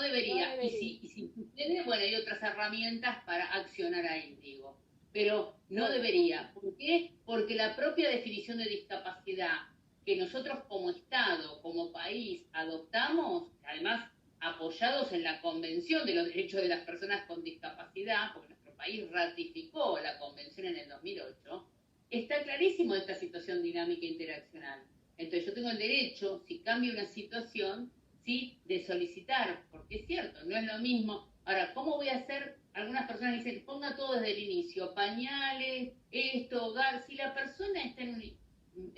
debería. Y si sucede, bueno, hay otras herramientas para accionar ahí, digo. Pero no debería. ¿Por qué? Porque la propia definición de discapacidad que nosotros como Estado, como país, adoptamos, además apoyados en la Convención de los Derechos de las Personas con Discapacidad, porque nuestro país ratificó la Convención en el 2008, está clarísimo esta situación dinámica interaccional. Entonces yo tengo el derecho, si cambia una situación, ¿sí?, de solicitar, porque es cierto, no es lo mismo. Ahora, ¿cómo voy a hacer? Algunas personas dicen, ponga todo desde el inicio, pañales, esto, hogar. Si la persona está en un...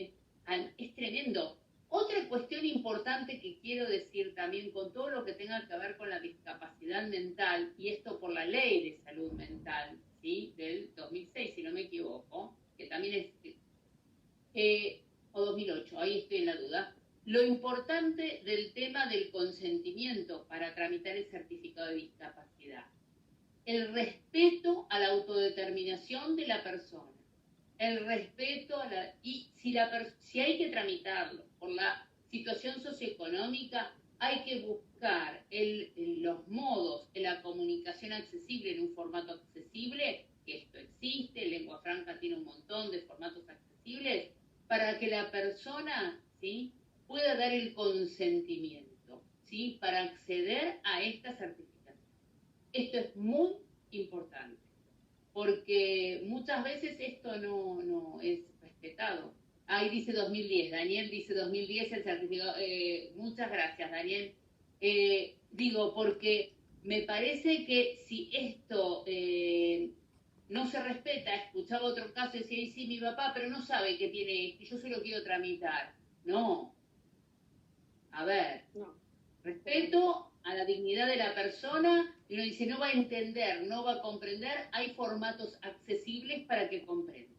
es tremendo. Otra cuestión importante que quiero decir también con todo lo que tenga que ver con la discapacidad mental, y esto por la ley de salud mental, ¿sí? Del 2006, si no me equivoco, que también es, o 2008, ahí estoy en la duda. Lo importante del tema del consentimiento para tramitar el certificado de discapacidad. El respeto a la autodeterminación de la persona. El respeto a la... Y si hay que tramitarlo por la situación socioeconómica, hay que buscar los modos de la comunicación accesible en un formato accesible, que esto existe, Lengua Franca tiene un montón de formatos accesibles, para que la persona, ¿sí?, pueda dar el consentimiento, ¿sí?, para acceder a esta certificación. Esto es muy importante, porque muchas veces esto no es respetado. Ahí dice 2010, Daniel dice 2010 el certificado. Muchas gracias, Daniel. Digo, porque me parece que si esto no se respeta, escuchaba otro caso y decía, sí, mi papá, pero no sabe que tiene esto, yo solo quiero tramitar. No. A ver, no. Respeto a la dignidad de la persona, y uno dice, no va a entender, no va a comprender, hay formatos accesibles para que comprenda.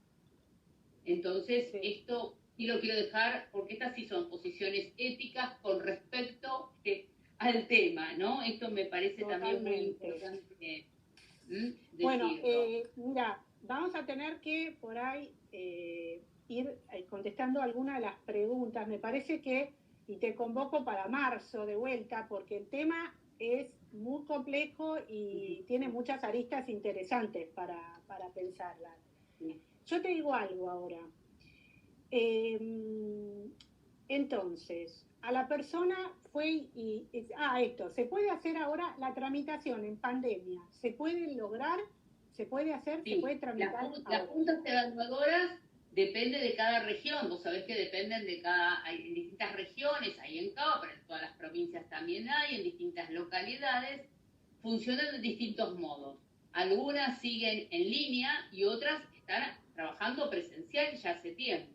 Entonces, sí, esto sí lo quiero dejar, porque estas sí son posiciones éticas con respecto al tema, ¿no? Esto me parece también muy importante. Bueno, mira, vamos a tener que por ahí ir contestando algunas de las preguntas. Me parece que, y te convoco para marzo de vuelta, porque el tema es muy complejo y tiene muchas aristas interesantes para pensarlas. Yo te digo algo ahora. Entonces, a la persona fue esto, se puede hacer ahora la tramitación en pandemia, se puede lograr, se puede hacer, sí, se puede tramitar. Las juntas evaluadoras depende de cada región, vos sabés que dependen de hay en distintas regiones, hay en Cava, pero en todas las provincias también hay, en distintas localidades, funcionan de distintos modos. Algunas siguen en línea y otras están trabajando presencial ya hace tiempo,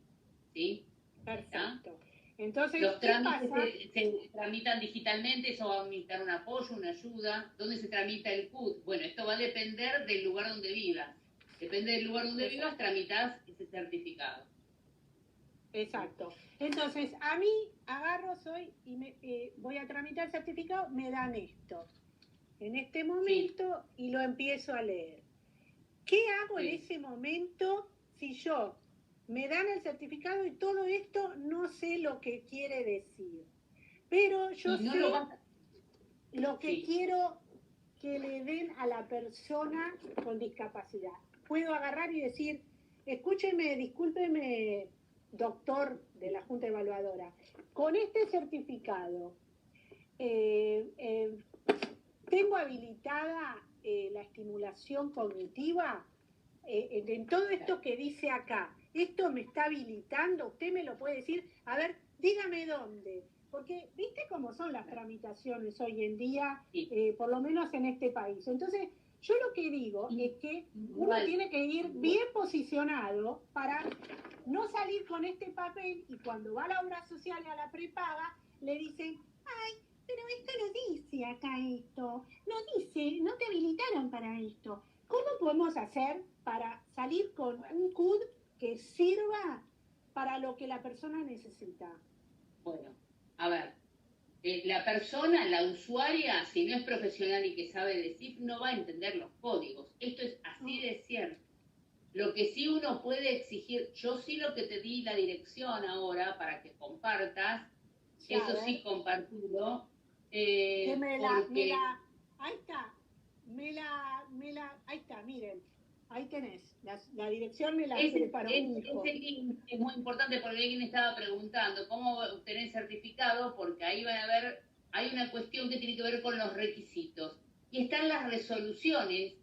¿sí? Perfecto. Entonces, los trámites se tramitan digitalmente, eso va a necesitar un apoyo, una ayuda. ¿Dónde se tramita el CUT? Bueno, esto va a depender del lugar donde vivas. Depende del lugar donde vivas, tramitas ese certificado. Exacto. Entonces, a mí agarro, y voy a tramitar el certificado, me dan esto en este momento, sí, y lo empiezo a leer. ¿Qué hago en ese momento si yo me dan el certificado y todo esto no sé lo que quiere decir? Pero yo sé lo que quiero que le den a la persona con discapacidad. Puedo agarrar y decir, escúcheme, discúlpeme, doctor de la Junta Evaluadora, con este certificado tengo habilitada la estimulación cognitiva en todo esto que dice acá. Esto me está habilitando, usted me lo puede decir, a ver, dígame dónde. Porque, ¿viste cómo son las tramitaciones hoy en día, por lo menos en este país? Entonces, yo lo que digo es que uno tiene que ir bien posicionado para no salir con este papel y cuando va a la obra social y a la prepaga, le dicen, ay, pero esto no dice acá esto, no dice, no te habilitaron para esto. ¿Cómo podemos hacer para salir con un CUD que sirva para lo que la persona necesita? Bueno, a ver, la persona, la usuaria, si no es profesional y que sabe decir, no va a entender los códigos. Esto es así de cierto. Lo que sí uno puede exigir, yo sí lo que te di la dirección ahora para que compartas, eso sí compartirlo. Ahí está, ahí está, miren, ahí tenés, la dirección me la preparó mi hijo. Ese link es muy importante porque alguien estaba preguntando cómo obtener certificado, porque ahí van a ver, hay una cuestión que tiene que ver con los requisitos. Y están las resoluciones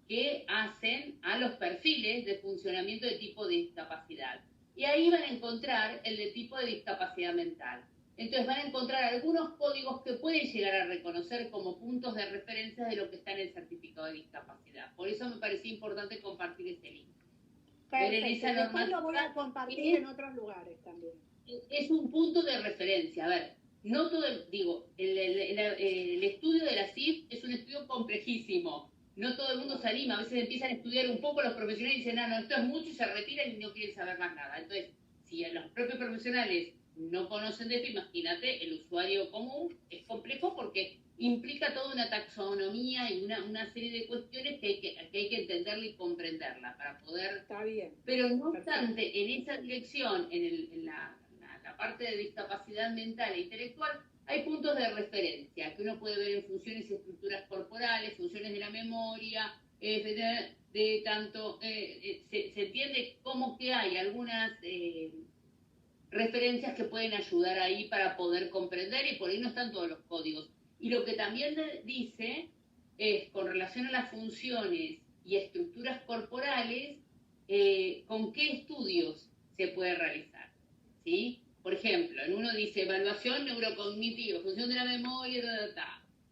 que hacen a los perfiles de funcionamiento de tipo de discapacidad. Y ahí van a encontrar el de tipo de discapacidad mental. Entonces van a encontrar algunos códigos que pueden llegar a reconocer como puntos de referencia de lo que está en el certificado de discapacidad. Por eso me parecía importante compartir este link. Perfecto. Después lo voy a compartir en otros lugares también. Es un punto de referencia. A ver, no todo el estudio de la CIF es un estudio complejísimo. no todo el mundo se anima, a veces empiezan a estudiar un poco los profesionales y dicen, no, esto es mucho, y se retiran y no quieren saber más nada. Entonces, si los propios profesionales no conocen de esto, imagínate, el usuario común es complejo porque implica toda una taxonomía y una serie de cuestiones que hay que entenderla y comprenderla para poder... Está bien. Pero no obstante, en esa dirección, en la parte de discapacidad mental e intelectual, hay puntos de referencia que uno puede ver en funciones y estructuras corporales, funciones de la memoria, de tanto, se entiende como que hay algunas referencias que pueden ayudar ahí para poder comprender, y por ahí no están todos los códigos. Y lo que también dice es, con relación a las funciones y estructuras corporales, con qué estudios se puede realizar, ¿sí? Por ejemplo, en uno dice evaluación neurocognitiva, función de la memoria,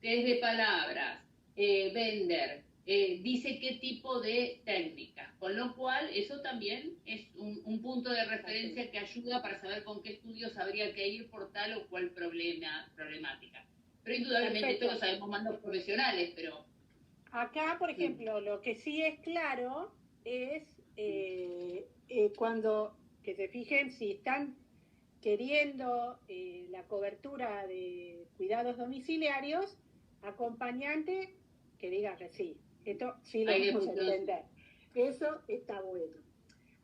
test de palabras, Bender, dice qué tipo de técnicas, con lo cual eso también es un punto de referencia que ayuda para saber con qué estudios habría que ir por tal o cual problemática. Pero indudablemente esto lo sabemos más los profesionales, pero... Acá, por ejemplo, lo que sí es claro es cuando, que se fijen si están queriendo la cobertura de cuidados domiciliarios, acompañante que diga que sí. Esto sí lo vamos a entender. Eso está bueno.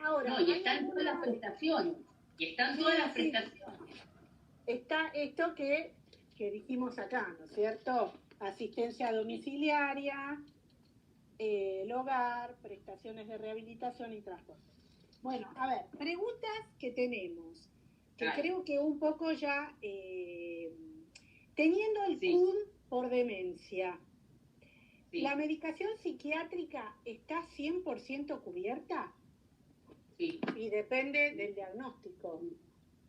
Ahora, no, y están todas las prestaciones. Y están todas las prestaciones. Está esto que dijimos acá, ¿no es cierto? Asistencia domiciliaria, el hogar, prestaciones de rehabilitación y transporte. Bueno, a ver, preguntas que tenemos, que creo que un poco ya, teniendo el CUD por demencia, ¿la medicación psiquiátrica está 100% cubierta? Sí. Y depende del diagnóstico.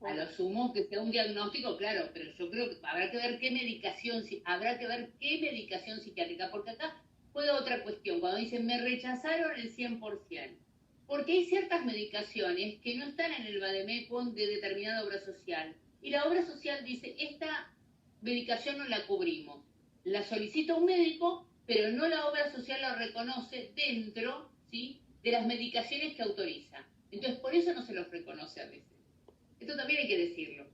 A lo sumo que sea un diagnóstico, claro, pero yo creo que habrá que ver qué medicación psiquiátrica, porque acá puede otra cuestión, cuando dicen me rechazaron el 100%, porque hay ciertas medicaciones que no están en el vademecum de determinada obra social, y la obra social dice, esta medicación no la cubrimos, la solicita un médico, pero no la obra social la reconoce dentro, ¿sí?, de las medicaciones que autoriza. Entonces, por eso no se los reconoce a veces. Esto también hay que decirlo.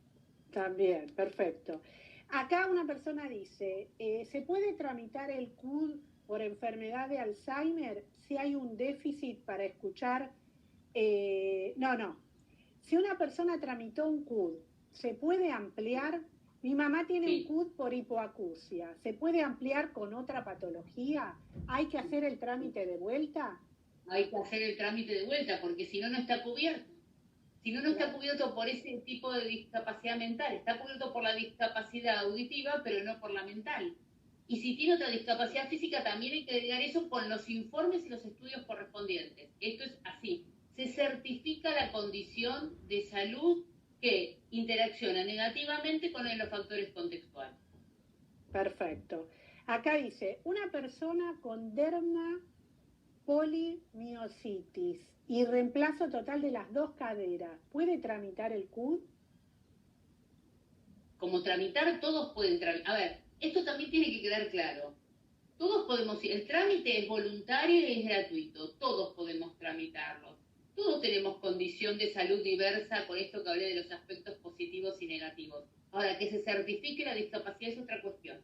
También, perfecto. Acá una persona dice, ¿se puede tramitar el CUD por enfermedad de Alzheimer si hay un déficit para escuchar? No. Si una persona tramitó un CUD, ¿se puede ampliar? Mi mamá tiene un CUD por hipoacusia. ¿Se puede ampliar con otra patología? ¿Hay que hacer el trámite de vuelta? Hay que hacer el trámite de vuelta, porque si no, no está cubierto. Si no, no está cubierto por ese tipo de discapacidad mental. Está cubierto por la discapacidad auditiva, pero no por la mental. Y si tiene otra discapacidad física, también hay que agregar eso con los informes y los estudios correspondientes. Esto es así. Se certifica la condición de salud que interacciona negativamente con los factores contextuales. Perfecto. Acá dice, una persona con dermapolimiositis y reemplazo total de las 2 caderas, ¿puede tramitar el CUD? Como tramitar, todos pueden tramitar. A ver, esto también tiene que quedar claro. Todos podemos ir, el trámite es voluntario y es gratuito, todos podemos tramitarlo. Todos tenemos condición de salud diversa, con esto que hablé de los aspectos positivos y negativos. Ahora, que se certifique la discapacidad es otra cuestión.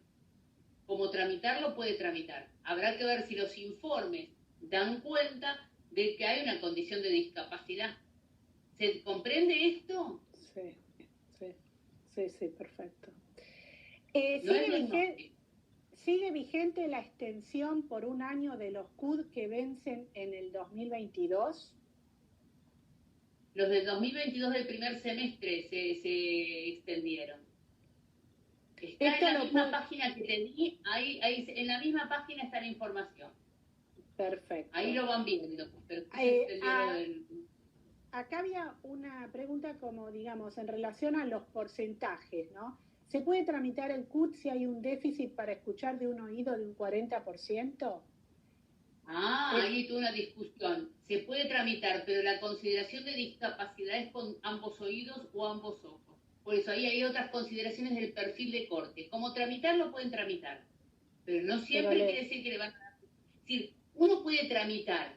Como tramitarlo, puede tramitar. Habrá que ver si los informes dan cuenta de que hay una condición de discapacidad. ¿Se comprende esto? Sí, perfecto. ¿Sigue vigente la extensión por 1 año de los CUD que vencen en el 2022? Los del 2022 del primer semestre se extendieron. Está en la misma página que te di, ahí, en la misma página está la información. Perfecto. Ahí lo van viendo. Pero acá había una pregunta como, digamos, en relación a los porcentajes, ¿no? ¿Se puede tramitar el CUD si hay un déficit para escuchar de un oído de un 40%? Ahí tuve una discusión. Se puede tramitar, pero la consideración de discapacidad es con ambos oídos o ambos ojos. Por eso ahí hay otras consideraciones del perfil de corte. Como tramitarlo pueden tramitar, pero no siempre quiere decir que le van a dar. decir, uno puede tramitar,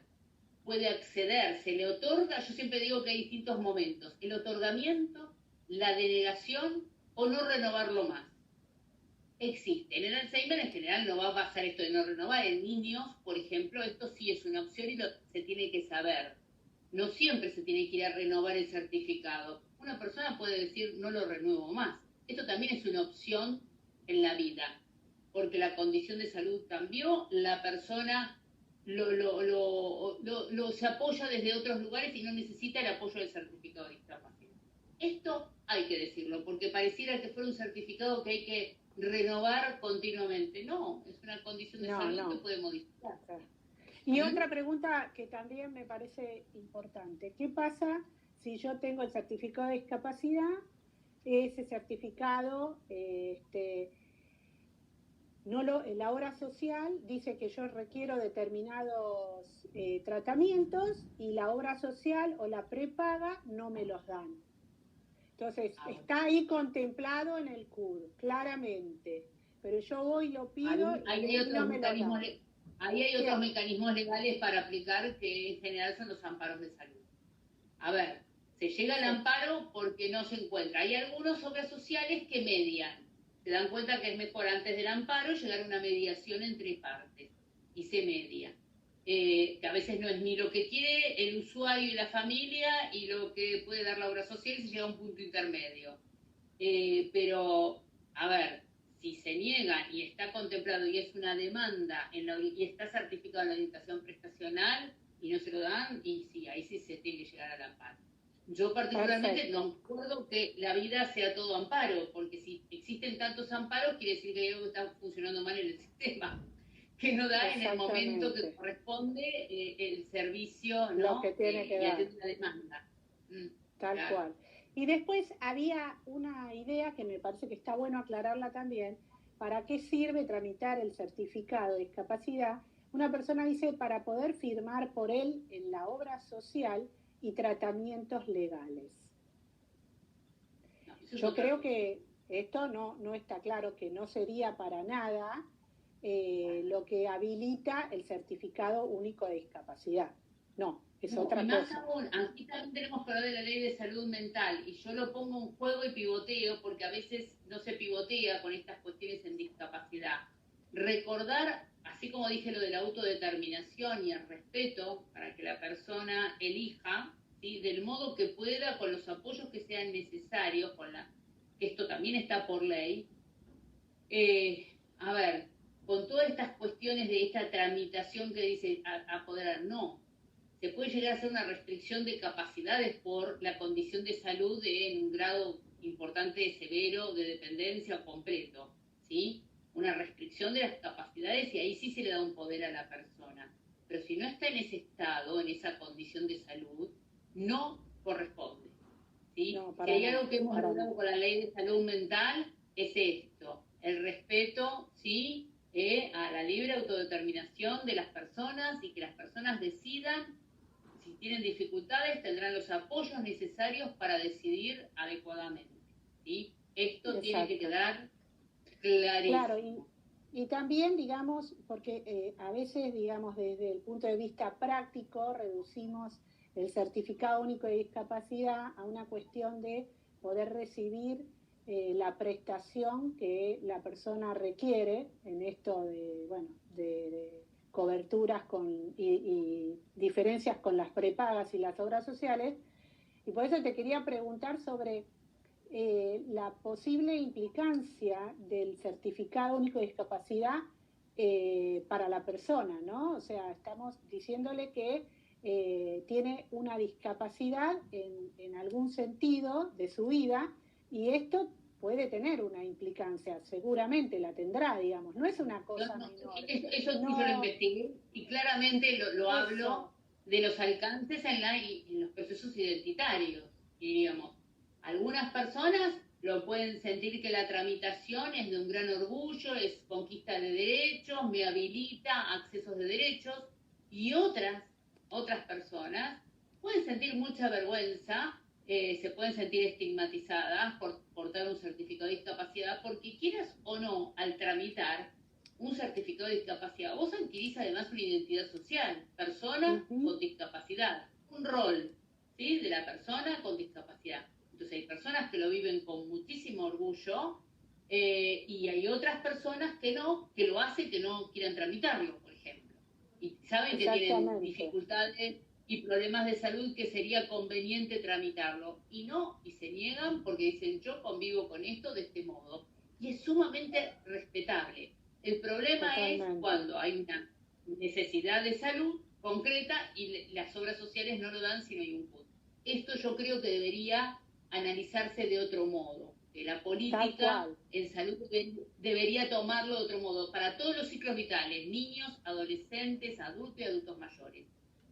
puede acceder, se le otorga, yo siempre digo que hay distintos momentos, el otorgamiento, la denegación o no renovarlo más. Existe. En el Alzheimer en general no va a pasar esto de no renovar. En niños, por ejemplo, esto sí es una opción y se tiene que saber. No siempre se tiene que ir a renovar el certificado. Una persona puede decir, no lo renuevo más. Esto también es una opción en la vida, porque la condición de salud cambió, la persona se apoya desde otros lugares y no necesita el apoyo del certificado de discapacidad. Esto hay que decirlo, porque pareciera que fuera un certificado que hay que renovar continuamente. No, es una condición de salud que puede modificar. Y otra pregunta que también me parece importante. ¿Qué pasa si yo tengo el certificado de discapacidad? Ese certificado, la obra social dice que yo requiero determinados tratamientos y la obra social o la prepaga no me los dan. Entonces, está ahí contemplado en el CUD, claramente. Pero yo voy y lo pido ahí hay otros mecanismos legales para aplicar que en general son los amparos de salud. A ver, se llega al amparo porque no se encuentra. Hay algunas obras sociales que median. Se dan cuenta que es mejor antes del amparo llegar a una mediación entre partes y se media. Que a veces no es ni lo que quiere el usuario y la familia y lo que puede dar la obra social y se llega a un punto intermedio. Pero, a ver, si se niegan y está contemplado y es una demanda y está certificado en la orientación prestacional y no se lo dan, y sí, ahí sí se tiene que llegar al amparo. Yo particularmente no acuerdo que la vida sea todo amparo, porque si existen tantos amparos quiere decir que hay algo que está funcionando mal en el sistema, que no da en el momento que corresponde el servicio, ¿no? Lo que tiene que dar. La demanda. Tal cual. Y después había una idea que me parece que está bueno aclararla también. ¿Para qué sirve tramitar el certificado de discapacidad? Una persona dice para poder firmar por él en la obra social y tratamientos legales. Yo creo que esto no está claro, que no sería para nada lo que habilita el certificado único de discapacidad. No, es otra cosa. Más aún, aquí también tenemos que hablar de la ley de salud mental, y yo lo pongo en juego y pivoteo, porque a veces no se pivotea con estas cuestiones en discapacidad. Recordar, así como dije lo de la autodeterminación y el respeto para que la persona elija, ¿sí?, del modo que pueda, con los apoyos que sean necesarios, que esto también está por ley. A ver, con todas estas cuestiones de esta tramitación que dice apoderar, no. Se puede llegar a hacer una restricción de capacidades por la condición de salud en un grado importante, severo, de dependencia o completo, ¿sí? Una restricción de las capacidades y ahí sí se le da un poder a la persona. Pero si no está en ese estado, en esa condición de salud, no corresponde, ¿sí? Si hay algo que hemos logrado con la ley de salud mental, es esto, el respeto, ¿sí?, a la libre autodeterminación de las personas y que las personas decidan. Si tienen dificultades, tendrán los apoyos necesarios para decidir adecuadamente, ¿sí? Esto tiene que quedar clarísimo. Claro, y también, digamos, porque a veces, digamos, desde el punto de vista práctico, reducimos el certificado único de discapacidad a una cuestión de poder recibir la prestación que la persona requiere en esto de coberturas y diferencias con las prepagas y las obras sociales, y por eso te quería preguntar sobre la posible implicancia del certificado único de discapacidad para la persona, ¿no? O sea, estamos diciéndole que tiene una discapacidad en algún sentido de su vida, y esto puede tener una implicancia, seguramente la tendrá, digamos, no es una cosa menor. Eso sí yo lo investigué y claramente lo hablo de los alcances en los procesos identitarios, diríamos. Algunas personas lo pueden sentir que la tramitación es de un gran orgullo, es conquista de derechos, me habilita accesos de derechos, y otras personas pueden sentir mucha vergüenza, se pueden sentir estigmatizadas por portar un certificado de discapacidad, porque quieras o no, al tramitar, un certificado de discapacidad. Vos adquirís además una identidad social, persona con discapacidad, un rol, ¿sí? De la persona con discapacidad. Entonces hay personas que lo viven con muchísimo orgullo y hay otras personas que no, que lo hacen, que no quieran tramitarlo, por ejemplo. Y saben que tienen dificultades y problemas de salud que sería conveniente tramitarlo. Y no, y se niegan porque dicen, yo convivo con esto de este modo. Y es sumamente respetable. El problema es cuando hay una necesidad de salud concreta y las obras sociales no lo dan si no hay un punto. Esto yo creo que debería analizarse de otro modo. Que la política en salud debería tomarlo de otro modo para todos los ciclos vitales, niños, adolescentes, adultos y adultos mayores.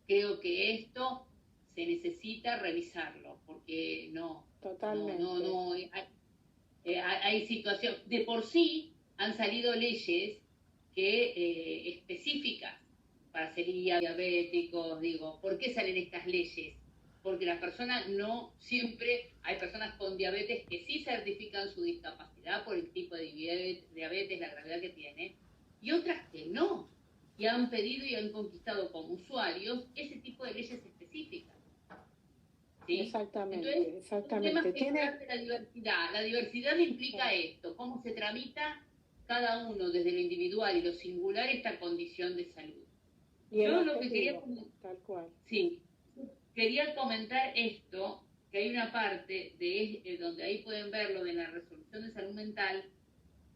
Creo que esto se necesita revisarlo, porque hay situaciones, de por sí han salido leyes que específicas para ser diabéticos, digo, ¿por qué salen estas leyes? Porque las personas no siempre, hay personas con diabetes que sí certifican su discapacidad por el tipo de diabetes, la gravedad que tiene, y otras que no, y han pedido y han conquistado como usuarios ese tipo de leyes específicas. ¿Sí? Exactamente, entonces, exactamente. El tema es de la diversidad. La diversidad implica esto, cómo se tramita cada uno desde lo individual y lo singular esta condición de salud. Y yo lo que quería tal cual. Sí, quería comentar esto, que hay una parte de donde ahí pueden verlo de la resolución de salud mental,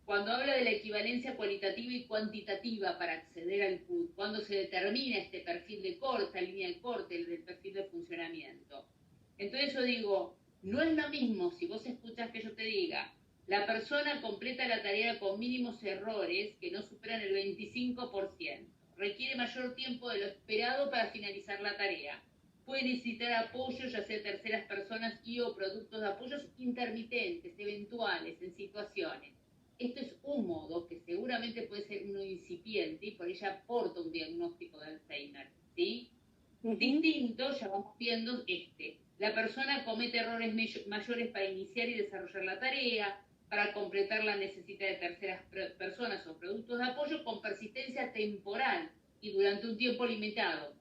cuando habla de la equivalencia cualitativa y cuantitativa para acceder al PUD, cuando se determina este perfil de corte, línea de corte, el del perfil de funcionamiento. Entonces yo digo, no es lo mismo si vos escuchás que yo te diga, la persona completa la tarea con mínimos errores que no superan el 25%, requiere mayor tiempo de lo esperado para finalizar la tarea, puede necesitar apoyo, ya sea terceras personas y o productos de apoyos intermitentes, eventuales, en situaciones. Esto es un modo que seguramente puede ser uno incipiente y por ella aporta un diagnóstico de Alzheimer, ¿sí? Distinto, ya vamos viendo la persona comete errores mayores para iniciar y desarrollar la tarea, para completarla necesita de terceras personas o productos de apoyo con persistencia temporal y durante un tiempo limitado.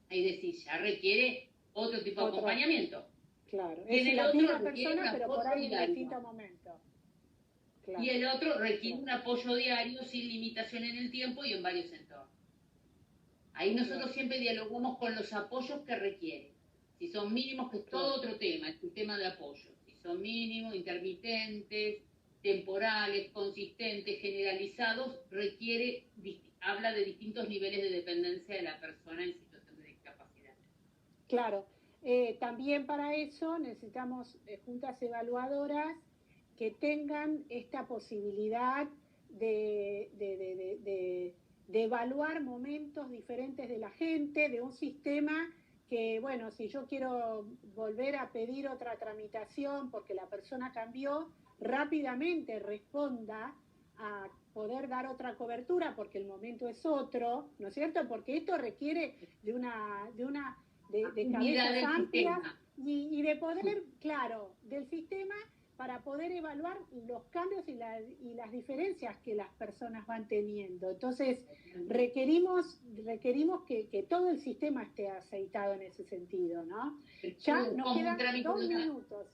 Es decir, ya requiere otro tipo de acompañamiento. Claro, es la misma persona, pero por ahí en distinto momento. Claro. Y el otro requiere un apoyo diario sin limitación en el tiempo y en varios entornos. Ahí nosotros siempre dialogamos con los apoyos que requieren. Si son mínimos, que es todo otro tema, el sistema de apoyo. Si son mínimos, intermitentes, temporales, consistentes, generalizados, habla de distintos niveles de dependencia de la persona en situación de discapacidad. Claro. También para eso necesitamos juntas evaluadoras que tengan esta posibilidad de evaluar momentos diferentes de la gente, de un sistema que, bueno, si yo quiero volver a pedir otra tramitación porque la persona cambió, rápidamente responda a poder dar otra cobertura porque el momento es otro, ¿no es cierto? Porque esto requiere de cabezas amplias y de poder, claro, del sistema para poder evaluar los cambios y las diferencias que las personas van teniendo. Entonces, requerimos que todo el sistema esté aceitado en ese sentido, ¿no? Ya nos quedan 2 minutos.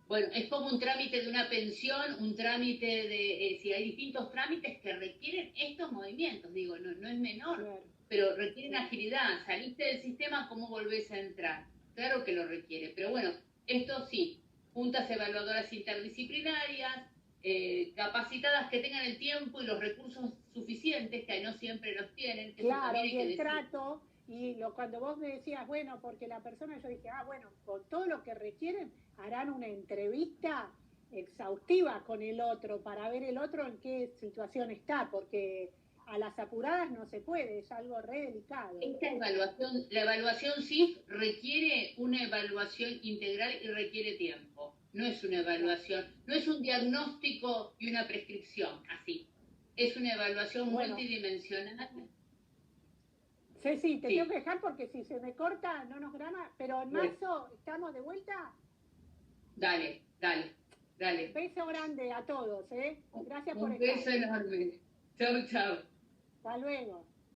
Bueno, es como un trámite de una pensión, un trámite de... si hay distintos trámites que requieren estos movimientos, digo, no es menor, claro, pero requieren agilidad. Saliste del sistema, ¿cómo volvés a entrar? Claro que lo requiere, pero bueno, esto sí, juntas evaluadoras interdisciplinarias, capacitadas que tengan el tiempo y los recursos suficientes, que no siempre los tienen. Que claro, y el trato, y cuando vos me decías, bueno, porque la persona, yo dije, bueno, con todo lo que requieren, harán una entrevista exhaustiva con el otro, para ver el otro en qué situación está, porque a las apuradas no se puede, es algo re delicado. La evaluación CIF requiere una evaluación integral y requiere tiempo. No es una evaluación, no es un diagnóstico y una prescripción, así. Es una evaluación multidimensional. Ceci, te tengo que dejar porque si se me corta no nos graba, pero en marzo estamos de vuelta. Dale. Beso grande a todos, Gracias por estar. Un beso enorme. Chau, chau. Hasta luego.